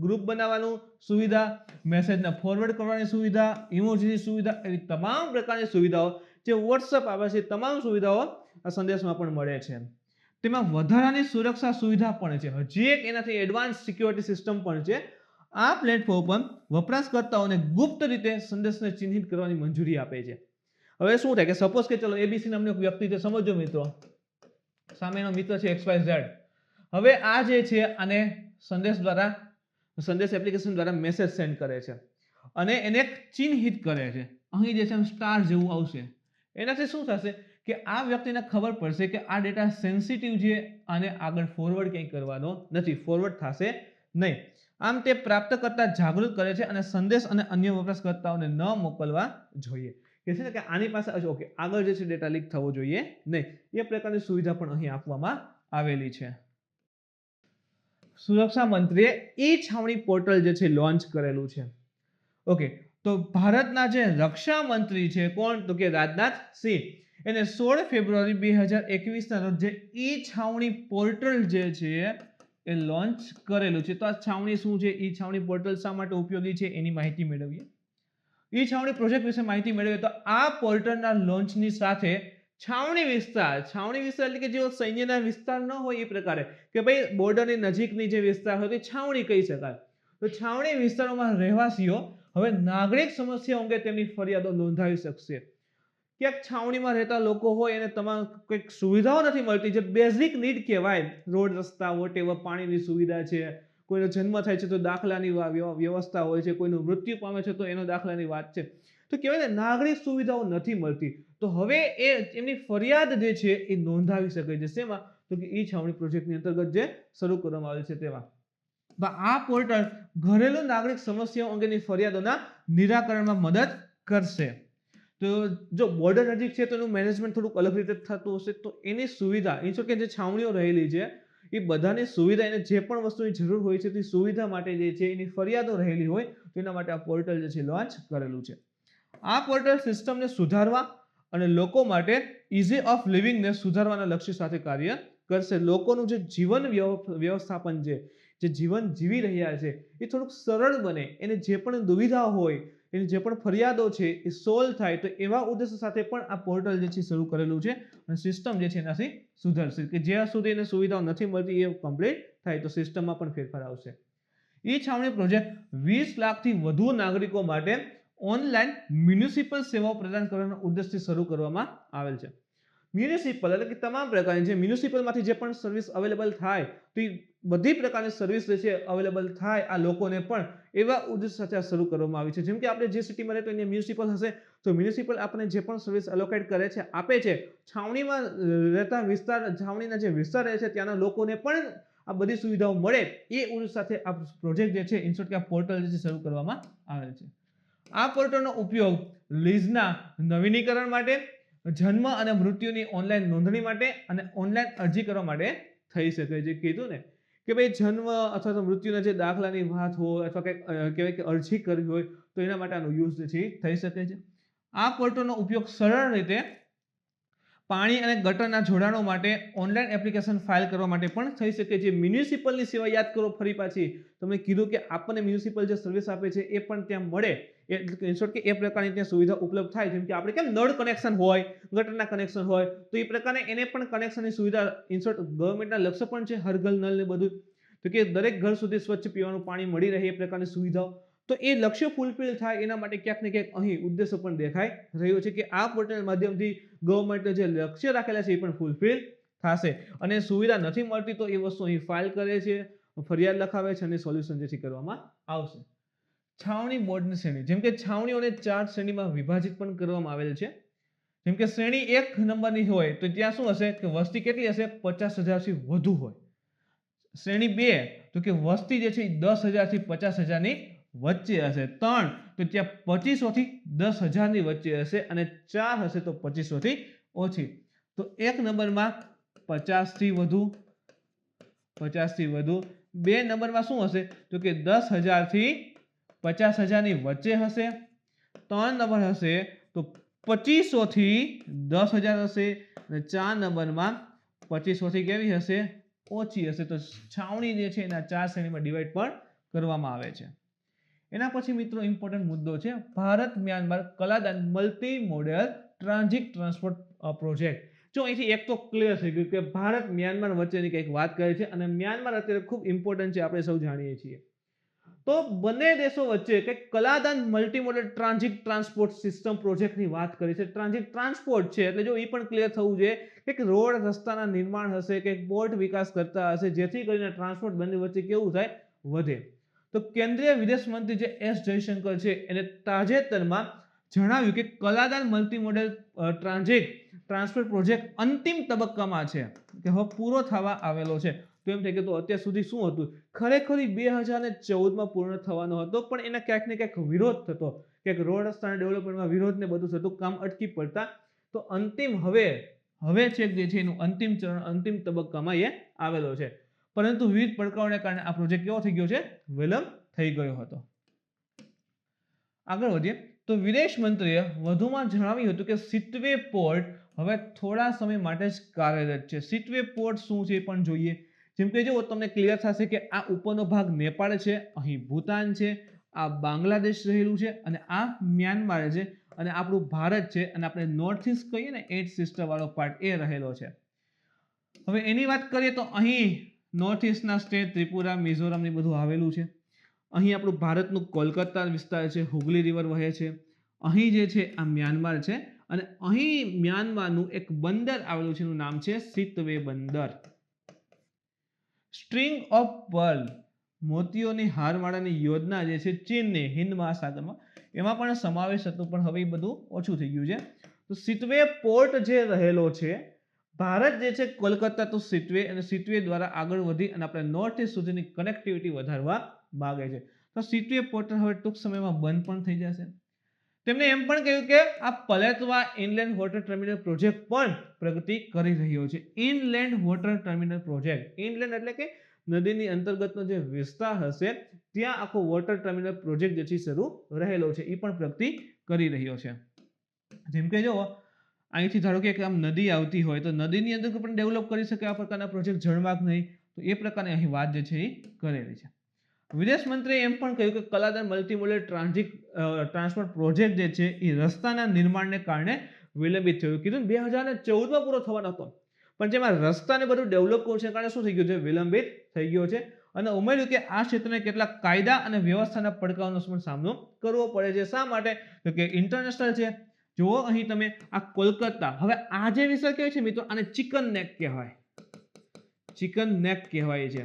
ગ્રુપ બનાવવાનું સુવિધા, મેસેજને ફોરવર્ડ કરવાની સુવિધા, ઇમોજીની સુવિધા, એવી તમામ પ્રકારની સુવિધાઓ જે વોટ્સએપ આવે છે તમામ સુવિધાઓ આ સંદેશમાં પણ મળે છે. તેમાં વધારાની સુરક્ષા સુવિધા પણ છે. હજી એક એનાથી એડવાન્સ સિક્યોરિટી સિસ્ટમ પણ છે. આ પ્લેટફોર્મ પર વપરાશકર્તાઓને ગુપ્ત રીતે સંદેશને ચિહ્નિત કરવાની મંજૂરી આપે છે. હવે શું થાય કે સપોઝ કે ચલો એબીસી નામનો એક વ્યક્તિ છે, સમજો મિત્રો, સામેનો મિત્ર છે XYZ. હવે આ જે છે આને સંદેશ એપ્લિકેશન દ્વારા મેસેજ સેન્ડ કરે છે અને એને ચિહ્નિત કરે છે. અહીં જે છે સ્ટાર જેવું આવશે. એનાથી શું થશે કે આ વ્યક્તિને ખબર પડશે કે આ ડેટા સેન્સિટિવ છે, આને આગળ ફોરવર્ડ ક્યાંય કરવાનો નથી, ફોરવર્ડ થશે નહીં. આમ તે પ્રાપ્તકર્તા જાગૃત કરે છે અને સંદેશ અને અન્ય વપરાશકર્તાઓને ન મોકલવા જોઈએ. કે છે ને કે આની પાસે ઓકે આગળ જે છે ડેટા લીક થવો જોઈએ નહીં. એ પ્રકારની સુવિધા પણ અહીં આપવામાં આવેલી છે. સુરક્ષા મંત્રીએ ઈ-છાવણી પોર્ટલ જે છે લોન્ચ કરેલું છે. ઓકે, તો ભારતના જે રક્ષા મંત્રી છે કોણ, તો કે રાજનાથ સિંહ, એને 16 ફેબ્રુઆરી 2021ના રોજ જે ઈ-છાવણી પોર્ટલ જે છે એ લોન્ચ કરેલું છે. તો આ છાવણી શું છે, ઈ-છાવણી પોર્ટલ શા માટે ઉપયોગી છે એની માહિતી મેળવીએ. ઈ-છાવણી પ્રોજેક્ટ વિશે માહિતી મેળવીએ તો આ પોર્ટલના લોન્ચની સાથે છાવણી વિસ્તાર એટલે કે જેઓ સૈન્યના વિસ્તાર ન હોય એ પ્રકારે કે ભાઈ બોર્ડરની નજીકની જે વિસ્તાર હોય તે છાવણી કહી શકાય. તો છાવણી વિસ્તારોમાં રહેવાસીઓ હવે નાગરિક સમસ્યાઓ અંગે તેમની ફરિયાદો નોંધાવી શકશે. ક્યાંક છાવણીમાં રહેતા લોકો હોય અને તમામ કંઈક સુવિધાઓ નથી મળતી, જે બેઝિક નીડ કહેવાય, રોડ રસ્તા વોટેવર, પાણીની સુવિધા છે, કોઈનો જન્મ થાય છે તો દાખલાની વ્યવસ્થા હોય છે, કોઈનું મૃત્યુ પામે છે તો એનો દાખલાની વાત છે, તો કહેવાય ને નાગરિક સુવિધાઓ નથી મળતી. તો હવે એમની ફરિયાદ જે છે એ નોંધાવી શકે છે. શેમાં? તો કે ઈ છાવણી પ્રોજેક્ટની અંતર્ગત જે શરૂ કરવામાં આવેલ છે તેમાં. આ પોર્ટલ ઘરેલું નાગરિક સમસ્યાઓ અંગેની ફરિયાદોના નિરાકરણમાં મદદ કરશે. તો જો બોર્ડર નજીક છે તો એનું મેનેજમેન્ટ થોડુંક અલગ રીતે થતું હશે, તો એની સુવિધા કે જે છાવણીઓ રહેલી છે એ બધાની સુવિધા, એને જે પણ વસ્તુની જરૂર હોય છે તે સુવિધા માટે જે છે એની ફરિયાદો રહેલી હોય તો એના માટે આ પોર્ટલ જે છે લોન્ચ કરેલું છે. આ પોર્ટલ સિસ્ટમને સુધારવા અને લોકો માટે ઇઝી ઓફ લિવિંગને સુધારવાના લક્ષ્ય સાથે કાર્ય કરશે. લોકોનું જે જીવન વ્યવસ્થાપન છે, જે જીવન જીવી રહ્યા છે એ થોડુંક સરળ બને, એને જે પણ દુવિધા હોય, એની જે પણ ફરિયાદો છે એ સોલ્વ થાય, તો એવા ઉદ્દેશ્ય સાથે પણ આ પોર્ટલ જે છે શરૂ કરેલું છે અને સિસ્ટમ જે છે એનાથી સુધરશે કે જ્યાં સુધી એને સુવિધાઓ નથી મળતી એ કમ્પ્લીટ થાય તો સિસ્ટમમાં પણ ફેરફાર આવશે. ઈ છાવણી પ્રોજેક્ટ 20 લાખથી વધુ નાગરિકો માટે ઓનલાઈન મ્યુનિસિપલ સેવાઓ પ્રદાન કરવાના ઉદ્દેશથી શરૂ કરવામાં આવેલ છે. મ્યુનિસિપલ એટલે કે તમામ પ્રકારની જે મ્યુનિસિપલમાંથી જે પણ સર્વિસ અવેલેબલ થાય તો એ બધી પ્રકારની સર્વિસ જે છે અવેલેબલ થાય આ લોકોને પણ, એવા ઉદ્દેશ સાથે આ શરૂ કરવામાં આવી છે. જેમ કે આપણે જે સિટીમાં રહેતો અહીંયા મ્યુનિસિપલ હશે તો મ્યુનિસિપલ આપણને જે પણ સર્વિસ એલોકેટ કરે છે, આપે છે, છાવણીમાં રહેતા વિસ્તાર, છાવણીના જે વિસ્તાર રહે છે ત્યાંના લોકોને પણ આ બધી સુવિધાઓ મળે એ ઉદ્દેશ સાથે આ પ્રોજેક્ટ જે છે ઇનશોર્ટ કે આ પોર્ટલ જે છે શરૂ કરવામાં આવેલ છે. આ પોર્ટલનો ઉપયોગ લીઝના નવીનીકરણ માટે, જન્મ અને મૃત્યુની ઓનલાઈન નોંધણી માટે અને ઓનલાઈન અરજી કરવા માટે થઈ શકે. જે કીધું ને કે ભાઈ જન્મ અથવા તો મૃત્યુના જે દાખલાની વાત હોય અથવા કંઈક કહેવાય કે અરજી કરવી હોય તો એના માટે આનો યુઝ જે છે થઈ શકે છે. આ પોર્ટલનો ઉપયોગ સરળ રીતે પાણી અને ગટરના જોડાણો માટે ઓનલાઈન એપ્લિકેશન ફાઇલ કરવા માટે પણ થઈ શકે છે. મ્યુનિસિપલની સેવા યાદ કરો ફરી પાછી, તમને કીધું કે આપણને મ્યુનિસિપલ જે સર્વિસ આપે છે એ પણ ત્યાં મળે, એટલે કે એ પ્રકારની ત્યાં સુવિધા ઉપલબ્ધ થાય. જેમ કે આપણે કેમ નળ કનેક્શન હોય, ગટરના કનેક્શન હોય, તો એ પ્રકારે એને પણ કનેક્શનની સુવિધા ઇનશોર્ટ ગવર્મેન્ટના લક્ષ્ય પણ છે, હર ઘર નળ ને બધું, તો કે દરેક ઘર સુધી સ્વચ્છ પીવાનું પાણી મળી રહે એ પ્રકારની સુવિધાઓ. તો એ લક્ષ્ય ફૂલફિલ થાય એના માટે ક્યાંક ને ક્યાંક અહીં ઉદ્દેશ્ય પણ દેખાઈ રહ્યો છે કે આ પોર્ટલ માધ્યમથી ગવર્મેન્ટે જે લક્ષ્ય રાખેલા છે એ પણ ફૂલફિલ થશે. અને સુવિધા નથી મળતી તો એ વસ્તુ અહીં ફાઇલ કરે છે, ફરિયાદ લખાવે છે અને સોલ્યુશન જે છે કરવામાં આવશે. છાવણી બોર્ડની શ્રેણી, જેમ કે છાવણીઓને 4 શ્રેણીમાં વિભાજિત પણ કરવામાં આવેલ છે. જેમ કે શ્રેણી 1 નંબરની હોય તો ત્યાં શું હશે કે વસ્તી કેટલી હશે? 50,000 થી વધુ હોય. શ્રેણી 2 તો કે વસ્તી જે છે 10,000 થી 50,000 ની વચ્ચે હશે. 3 તો ત્યાં 2500 થી 10,000 ની વચ્ચે હશે અને 4 હશે તો 2500 થી ઓછી. તો 1 નંબરમાં 50 થી વધુ, 50 થી વધુ. 2 નંબરમાં શું હશે તો કે 10,000 થી 50,000 ની વચ્ચે હશે. 3 નંબર હશે તો 2500 થી 10,000 હશે અને 4 નંબરમાં 2500 થી કેવી હશે? ઓછી હશે. તો છાવણી જે છે એના 4 શ્રેણીમાં ડિવાઈડ પણ કરવામાં આવે છે. એના પછી મિત્રો ઇમ્પોર્ટન્ટ મુદ્દો છે Bharat Myanmar Kaladan multi modal transit transport project. જો અહીંથી એક તો ક્લિયર થઈ ગયું કે ભારત મ્યાનમાર વચ્ચેની કંઈક વાત કરે છે અને મ્યાનમાર અત્યારે ખૂબ ઇમ્પોર્ટન્ટ છે, આપણે સૌ જાણીએ છીએ. તો બંને દેશો વચ્ચે કંઈક Kaladan multi modal transit transport system પ્રોજેક્ટની વાત કરી છે. ટ્રાન્ઝિટ ટ્રાન્સપોર્ટ છે એટલે જો એ પણ ક્લિયર થવું જોઈએ કે રોડ રસ્તાના નિર્માણ હશે, કંઈક પોર્ટ વિકાસ કરતા હશે જેથી કરીને ટ્રાન્સપોર્ટ બંને વચ્ચે કેવું થાય? વધે. તો કેન્દ્રીય વિદેશ મંત્રી જે એસ જયશંકર છે એને તાજેતરમાં જણાવ્યું કે Kaladan multi modal transit transport project અંતિમ તબક્કામાં છે, કે હવે પૂરો થવા આવેલો છે. તો એમ થાય કે તો અત્યાર સુધી શું હતું? ખરેખર 2014માં પૂર્ણ થવાનો હતો પણ એના ક્યાંક ને ક્યાંક વિરોધ થતો, ક્યાંક રોડ રસ્તાના ડેવલપમેન્ટમાં વિરોધ ને બધું થતું, કામ અટકી પડતા. તો અંતિમ હવે છે જે છે એનું અંતિમ ચરણ, અંતિમ તબક્કામાં એ આવેલો છે. પરંતુ વિવિધ પડકારોને કારણે આ પ્રોજેક્ટ કેવો થઈ ગયો છે? વિલંબ થઈ ગયો હતો. આગળ વધીએ તો વિદેશ મંત્રીએ વધુમાં જણાવ્યું હતું કે સિટવે પોર્ટ હવે થોડા સમય માટે જ કાર્યરત છે. સિટવે પોર્ટ શું છે એ પણ જોઈએ. જેમ કે જો તમને ક્લિયર થશે કે આ ઉપરનો ભાગ નેપાળ છે, અહીં ભૂતાન છે, આ બાંગ્લાદેશ રહેલું છે અને આ મ્યાનમાર છે અને આપણું ભારત છે અને આપણે નોર્થ ઇસ્ટ કહીએ ને 8 સિસ્ટર વાળો પાર્ટ એ રહેલો છે. હવે એની વાત કરીએ તો અહીં નોર્થ ઇસ્ટના સ્ટેટ ત્રિપુરા, મિઝોરમ ને બધું આવેલું છે. અહીં આપણું ભારતનું કોલકાતા વિસ્તાર છે, હુગલી રિવર વહે છે. અહીં જે છે આ મ્યાનમાર છે અને અહીં મ્યાનમારનું એક બંદર આવેલું છે, એનું નામ છે સિતવે બંદર. સ્ટ્રિંગ ઓફ પર્લ, મોતીઓની હારમાળાની યોજના જે છે ચીનની હિન્દ મહાસાગરમાં, એમાં પણ સમાવેશ હતો, પણ હવે એ બધું ઓછું થઈ ગયું છે. તો સિતવે પોર્ટ જે રહેલો છે, ભારત જે છે કોલકાતા તો સિતવે અને સિતવે દ્વારા આગળ વધી અને આપણે નોર્થ ઇસ્ટ સુધીની કનેક્ટિવિટી વધારવા માંગે છે. તો સિતવે પોર્ટ હવે ટૂંક સમયમાં બંધ પણ થઈ જશે. તેમણે એમ પણ કહ્યું કે આ પલેતવા ઇનલેન્ડ વોટર ટર્મિનલ પ્રોજેક્ટ પણ પ્રગતિ કરી રહ્યો છે. Inland water terminal project, inland એટલે કે નદીની અંતર્ગતનો જે વિસ્તાર હશે ત્યાં આખો વોટર ટર્મિનલ પ્રોજેક્ટ જે છે શરૂ રહેલો છે, એ પણ પ્રગતિ કરી રહ્યો છે. જેમ કે જો અહીંથી ધારો કે આમ નદી આવતી હોય તો નદીની અંદર પણ ડેવલપ કરી શકે આ પ્રકારના પ્રોજેક્ટ, જળમાર્ગ નહીં, તો એ પ્રકારની અહીં વાત જે છે એ કરેલી છે. વિદેશ મંત્રીએ એમ પણ કહ્યું કે કલાદાન મલ્ટીમોડલ ટ્રાન્સપોર્ટ પ્રોજેક્ટ જે છે એ રસ્તાના નિર્માણને કારણે વિલંબિત થયું. કીધું 2014માં પૂરો થવાનો હતો, પણ જેમાં રસ્તાને બધું ડેવલપ કરવું છે કારણે શું થઈ ગયું છે, વિલંબિત થઈ ગયો છે. અને ઉમેર્યું કે આ ક્ષેત્રને કેટલાક કાયદા અને વ્યવસ્થાના પડકારોનો પણ સામનો કરવો પડે છે. શા માટે? તો કે ઇન્ટરનેશનલ છે. જુઓ અહીં તમે આ કોલકાતા, હવે આ જે વિસ્તાર કહેવાય છે મિત્રો, આને ચિકન નેક કહેવાય, ચિકન નેક કહેવાય છે.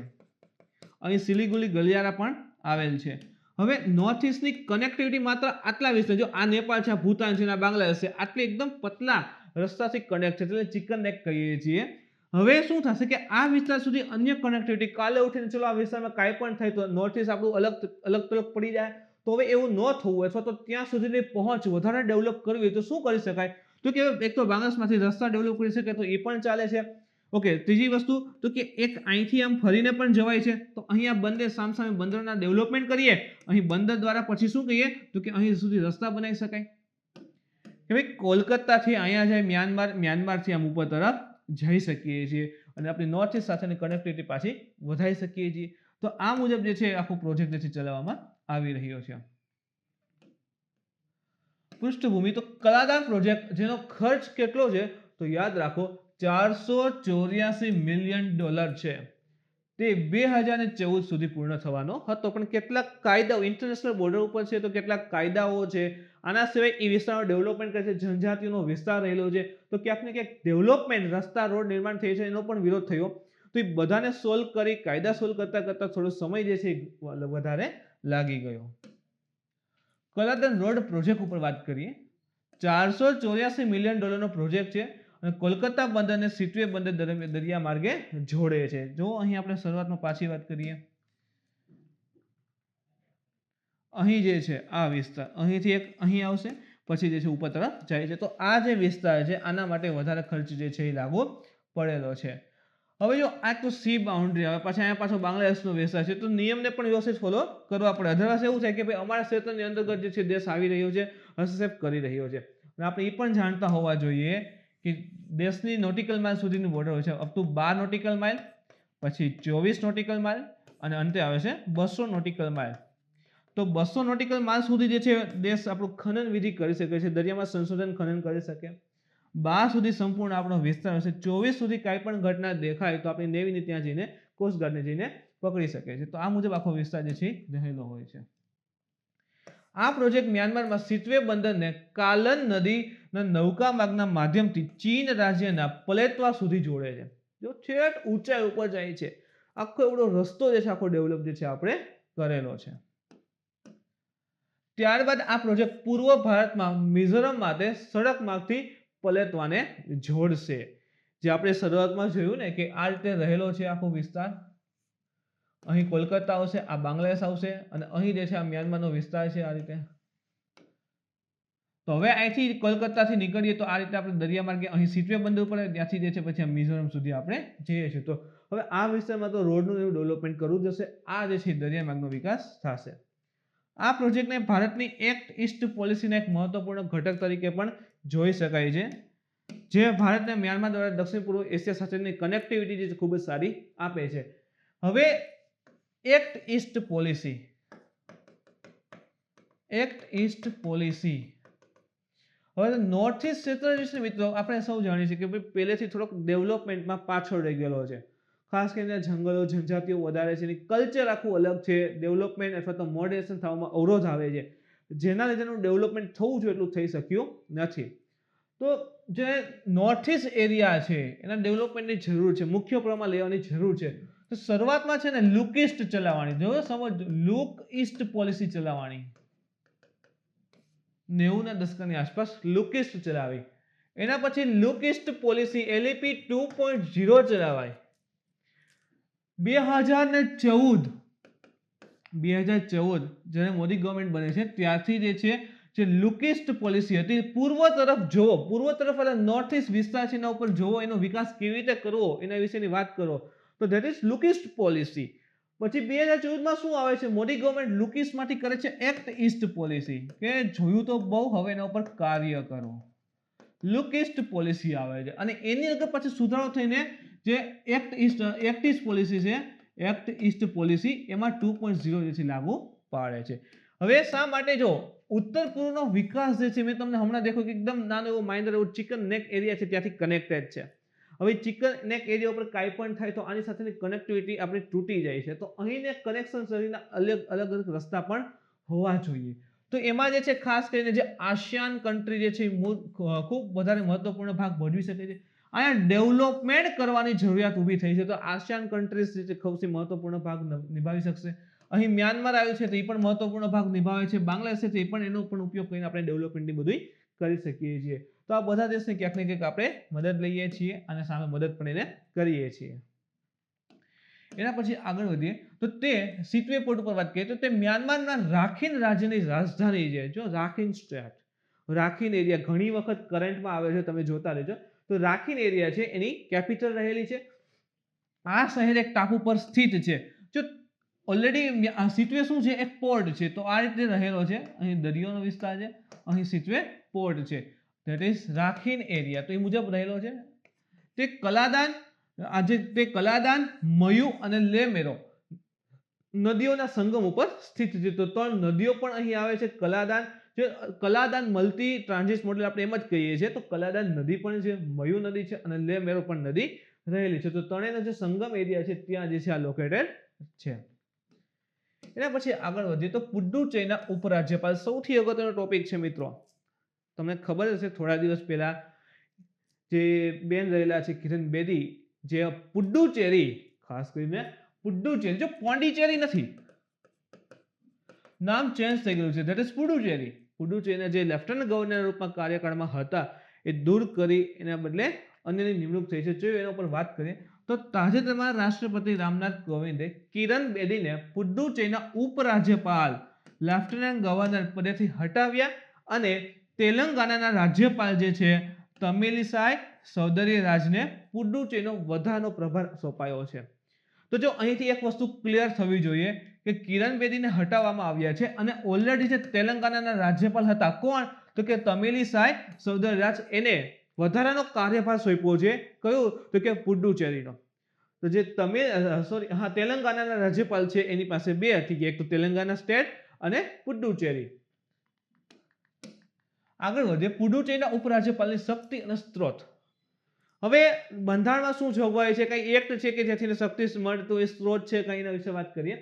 અહીં સિલિગુડી ગલિયારા પણ આવેલ છે. હવે નોર્થ ઇસ્ટની કનેક્ટિવિટી માત્ર આટલા વિસ્તાર, જો આ નેપાળ છે, આ ભૂતાન છે, આ બાંગ્લાદેશ છે, આટલી એકદમ પતલા રસ્તાથી કનેક્ટ છે, એટલે ચિકન નેક કહીએ છીએ. હવે શું થશે કે આ વિસ્તાર સુધી અન્ય કનેક્ટિવિટી, કાલે ઉઠીને ચલો આ વિસ્તારમાં કાંઈ પણ થાય તો નોર્થ ઇસ્ટ આપણું અલગ તલગ પડી જાય, તો હવે એવું ન થવું અથવા તો ત્યાં સુધીની પહોંચ વધારે ડેવલપ કરવી હોય તો શું કરી શકાય? તો કે એક તો બાંગ્લાદેશમાંથી રસ્તા ડેવલપ કરી શકે તો એ પણ ચાલે છે. ઓકે, ત્રીજી વસ્તુ તો કે એક અહીંથી આમ ફરીને પણ જવાય છે, તો અહીં આ બંદર સામસામે બંદરના ડેવલપમેન્ટ કરીએ, અહીં બંદર દ્વારા પછી શું કહીએ તો કે અહીં સુધી રસ્તા બનાવી શકાય કે ભાઈ કોલકાતાથી અહીંયા જાય મ્યાનમારથી આમ ઉપર તરફ જઈ શકીએ છીએ અને આપણી નોર્થ ઇસ્ટ સાથેની કનેક્ટિવિટી પાછી વધારી શકીએ છીએ. તો આ મુજબ જે છે આખો પ્રોજેક્ટ જે છે ચલાવવામાં આવી રહ્યો છે. પૃષ્ઠભૂમિ, તો કલાદાન પ્રોજેક્ટ જેનો ખર્ચ કેટલો છે તો યાદ રાખો $484 મિલિયન છે. તે 2014 સુધી પૂર્ણ થવાનો હતો, પણ કેટલાક કાયદાઓ ઇન્ટરનેશનલ બોર્ડર ઉપર છે તો કેટલાક કાયદાઓ છે, આના સિવાય એ વિસ્તારનો ડેવલપમેન્ટ કરે છે, જનજાતિનો વિસ્તાર રહેલો છે, તો ક્યાંક ને ક્યાંક ડેવલપમેન્ટ, રસ્તા રોડ નિર્માણ થઈ છે, એનો પણ વિરોધ થયો. તો એ બધાને સોલ્વ કરી, કાયદા સોલ્વ કરતા થોડો સમય જે છે વધારે લાગી ગયો. કલાદાન રોડ પ્રોજેક્ટ ઉપર વાત કરીએ. $484 મિલિયન પ્રોજેક્ટ છે અને કોલકાતા બંદરને સિતવે બંદર દરિયા માર્ગે જોડે છે. જો અહીં આપણે શરૂઆતમાં પાછી વાત કરીએ, અહીં જે છે આ વિસ્તાર અહીંથી એક અહીં આવશે, પછી જે છે ઉપર તરફ જાય છે, તો આ જે વિસ્તાર છે આના માટે વધારે ખર્ચ જે છે એ લાગુ પડેલો છે. હવે જો આ તો સી બાઉન્ડ્રી આવે, પછી અહીંયા પાછો બાંગ્લાદેશનો વિસ્તાર છે, તો નિયમને પણ વ્યવસ્થિત ફોલો કરવા પડે. અધરવાઇઝ એવું થાય કે ભાઈ અમારા ક્ષેત્રની અંતર્ગત જે છે દેશ આવી રહ્યો છે, હસ્તક્ષેપ કરી રહ્યો છે. અને આપણે એ પણ જાણતા હોવા જોઈએ કે દેશની નોટિકલ માઇલ સુધીની બોર્ડર હોય છે, અપ ટુ 12 નોટિકલ માઇલ, પછી 24 નોટિકલ માઇલ અને અંતે આવે છે 200 નોટિકલ માઇલ. તો 200 નોટિકલ માઇલ સુધી જે છે દેશ આપણું ખનન વિધિ કરી શકે છે, દરિયામાં સંશોધન ખનન કરી શકે. 12 સુધી સંપૂર્ણ આપણો વિસ્તાર હશે. 24 સુધી કાંઈ પણ ઘટના દેખાય તો આપણી નેવીને ત્યાં જઈને, કોસ્ટગાર્ડને જઈને પકડી શકે છે. તો આ મુજબ આખો વિસ્તાર જે છે રહેલો હોય છે. આ પ્રોજેક્ટ મ્યાનમારમાં સિતવે બંદરને કાલન નદીના નૌકા માર્ગના માધ્યમથી ચીન રાજ્યના પલેતવા સુધી જોડે છે. જો છેક ઊંચાઈ ઉપર જાય છે, આખો એવડો રસ્તો જે છે આખો ડેવલપ જે છે આપણે કરેલો છે. ત્યારબાદ આ પ્રોજેક્ટ પૂર્વ ભારતમાં મિઝોરમ માટે સડક માર્ગથી પલેતવાને જોડશે. જે આપણે શરૂઆતમાં જોયું ને કે આ રીતે રહેલો છે આખો વિસ્તાર. અહીં કોલકાતા આવશે, આ બાંગ્લાદેશ આવશે અને અહીં જે છે આ મ્યાનમારનો વિસ્તાર છે આ રીતે. તો હવે અહીંથી કોલકાતાથી નીકળીએ તો આ રીતે આપણે દરિયા માર્ગે અહીં સિતવે બંદર ઉપર, ત્યાંથી જે છે પછી આ મિઝોરમ સુધી આપણે જઈએ છીએ. તો હવે આ વિસ્તારમાં તો રોડનું એવું ડેવલપમેન્ટ કરવું જશે, આ જે છે દરિયા માર્ગનો વિકાસ થશે. આ પ્રોજેક્ટને ભારતની એક્ટ ઈસ્ટ પોલિસીના એક મહત્વપૂર્ણ ઘટક તરીકે પણ જોઈ શકાય છે, જે ભારતને મ્યાનમાર દ્વારા દક્ષિણ પૂર્વ એશિયા સાથેની કનેક્ટિવિટી જે ખૂબ જ સારી આપે છે. હવે act East policy, act East policy, હવે નોર્થ ઇસ્ટ ક્ષેત્ર જે છે મિત્રો આપણે સૌ જાણીએ છીએ કે ભાઈ પહેલેથી થોડોક ડેવલપમેન્ટમાં પાછળ રહી ગયેલો છે. ખાસ કરીને જંગલો જનજાતિઓ વધારે છે, એની કલ્ચર આખું અલગ છે, ડેવલપમેન્ટ અથવા તો મોડરેશન થવામાં અવરોધ આવે છે, જેના લીધે એનું ડેવલપમેન્ટ થવું જોઈએ એટલું થઈ શક્યું નથી. તો જે નોર્થ ઇસ્ટ એરિયા છે એના ડેવલપમેન્ટની જરૂર છે, મુખ્ય પ્રમાણમાં લેવાની જરૂર છે. તો શરૂઆતમાં છે ને લુક ઇસ્ટ ચલાવવાની, જો સમજ, લુક ઇસ્ટ પોલિસી ચલાવવાની, 90ના દશકની આસપાસ લુક ઇસ્ટ ચલાવી. એના પછી લુક ઇસ્ટ પોલિસી LEP 2.0 ચલાવાય. 2014 જ્યારે મોદી ગવર્મેન્ટ બને છે ત્યારથી જે છે જે લુક ઇસ્ટ પોલિસી હતી, પૂર્વ તરફ જોવો, પૂર્વ તરફ એટલે નોર્થ ઇસ્ટ વિસ્તાર છે એના ઉપર જોવો, એનો વિકાસ કેવી રીતે કરવો એના વિશેની વાત કરો, તો that is look east policy. પછી 2014માં શું આવે છે, મોદી ગવર્મેન્ટ લુક ઇસ્ટ માંથી કરે છે એક્ટ ઇસ્ટ પોલિસી, કે જોયું તો બહુ, હવે એના ઉપર કાર્ય કરો. લુક ઇસ્ટ પોલિસી આવે છે અને એની અંદર પછી સુધારો થઈને જે એક્ટ ઇસ્ટ પોલિસી છે, એક્ટ ઇસ્ટ પોલિસી એમાં 2.0 જે છે લાગુ પાડે છે. હવે શા માટે, જો ઉત્તર પૂર્વનો વિકાસ જે છે, મેં તમને હમણાં દેખો કે એકદમ નાનો એવો માઇન્ડર એવો ચિકન નેક એરિયા છે ત્યાંથી કનેક્ટેડ છે. હવે ચિકન નેક એરિયા ઉપર કાંઈ પણ થાય તો આની સાથેની કનેક્ટિવિટી આપણી તૂટી જાય છે, તો અહીંને કનેક્શન સહિતના અલગ અલગ રસ્તા પણ હોવા જોઈએ. તો એમાં જે છે ખાસ કરીને જે આસિયાન કન્ટ્રી જે છે ખૂબ વધારે મહત્વપૂર્ણ ભાગ ભજવી શકે છે. અહીંયા ડેવલપમેન્ટ કરવાની જરૂરિયાત ઊભી થઈ છે, તો આસિયાન કન્ટ્રીઝ જે છે સૌથી મહત્વપૂર્ણ ભાગ નિભાવી શકશે. અહીં મ્યાનમાર આવ્યું છે તો એ પણ મહત્વપૂર્ણ ભાગ નિભાવે છે, બાંગ્લાદેશ છે તો એ પણ એનો પણ ઉપયોગ કરીને આપણે ડેવલપમેન્ટની બધું કરી શકીએ છીએ. તો આ બધા દેશને ક્યાંક ને ક્યાંક આપણે મદદ લઈએ છીએ અને સામે મદદ પણ એને કરીએ છીએ. એના પછી આગળ વધીએ તો તે સિટવે પોર્ટ ઉપર વાત કરીએ તો તે મ્યાનમારના રાખીન રાજ્યની રાજધાની છે. જો રાખીન સ્ટેટ, રાખીન એરિયા ઘણી વખત કરંટમાં આવે છે, તમે જોતા રહેજો. તો રાખીન એરિયા છે એની કેપિટલ રહેલી છે. આ શહેર એક ટાપુ પર સ્થિત છે. જો ઓલરેડી સિટવે શું છે, એક પોર્ટ છે, તો આ રીતે રહેલો છે. અહીં દરિયાનો વિસ્તાર છે, અહીં સિટવે પોર્ટ છે, ધેટ ઇઝ રાખીન એરિયા, તો એ મુજબ રહેલો છે. તે કલાદાન, મયુ અને લેમેરો નદીઓના સંગમ ઉપર સ્થિત છે. તો 3 નદીઓ પણ અહીં આવે છે. કલાદાન મલ્ટી ટ્રાન્ઝિટ મોડેલ આપણે એમ જ કહીએ છીએ, તો કલાદાન નદી પણ છે, મયુ નદી છે અને લેમેરો પણ નદી રહેલી છે. તો ત્રણેયનો જે સંગમ એરિયા છે ત્યાં જે છે આ લોકેટેડ છે. એના પછી આગળ વધીએ તો પુડુચેરીના ઉપરાજ્યપાલ સૌથી અગત્યનો ટોપિક છે મિત્રો. તમને ખબર હશે થોડા દિવસ પહેલા જે બેન રહેલા છે કિરણ બેદી, જે પુડુચેરી, ખાસ કરીને પુડુચેરી, જો પોંડિચેરી નથી, નામ ચેન્જ થઈ ગયું છે, ધેટ ઇઝ પુડુચેરી. પુડુચેરીના જે લેફ્ટનન્ટ ગવર્નરના રૂપમાં કાર્યકાળમાં હતા એ દૂર કરી એના બદલે અન્યની નિમણૂક થઈ છે. જો એના ઉપર વાત કરીએ તો તાજેતરમાં રાષ્ટ્રપતિ રામનાથ કોવિંદે કિરણ બેદીને પુડુચેરીના ઉપરાજ્યપાલ લેફ્ટનન્ટ ગવર્નર પદેથી હટાવ્યા અને તેલંગાનાના રાજ્યપાલ જે છે તમિલિસાઈ સૌંદર્યરાજને પુડુચેરીનો વધારાનો પ્રભાર સોંપાયો છે. તો જો અહીંથી એક વસ્તુ ક્લિયર થવી જોઈએ કે કિરણ બેદીને હટાવવામાં આવ્યા છે અને ઓલરેડી જે તેલંગાનાના રાજ્યપાલ હતા, કોણ, તો કે તમિલિસાઈ સૌંદર્યરાજ, એને વધારાનો કાર્યભાર સોંપ્યો છે. કયું, તો કે પુડુચેરીનો. તો જે તેલંગાનાના રાજ્યપાલ છે એની પાસે બે હતી, એક તો તેલંગાના સ્ટેટ અને પુડુચેરી. આગળ વધીએ પુડુચેરીના ઉપરાજ્યપાલની શક્તિ અને સ્ત્રોત. હવે બંધારણમાં શું જોગવાઈ છે, કઈ એક્ટ છે કે જેથી શક્તિ મળતું એ સ્ત્રોત છે, કઈ એના વિશે વાત કરીએ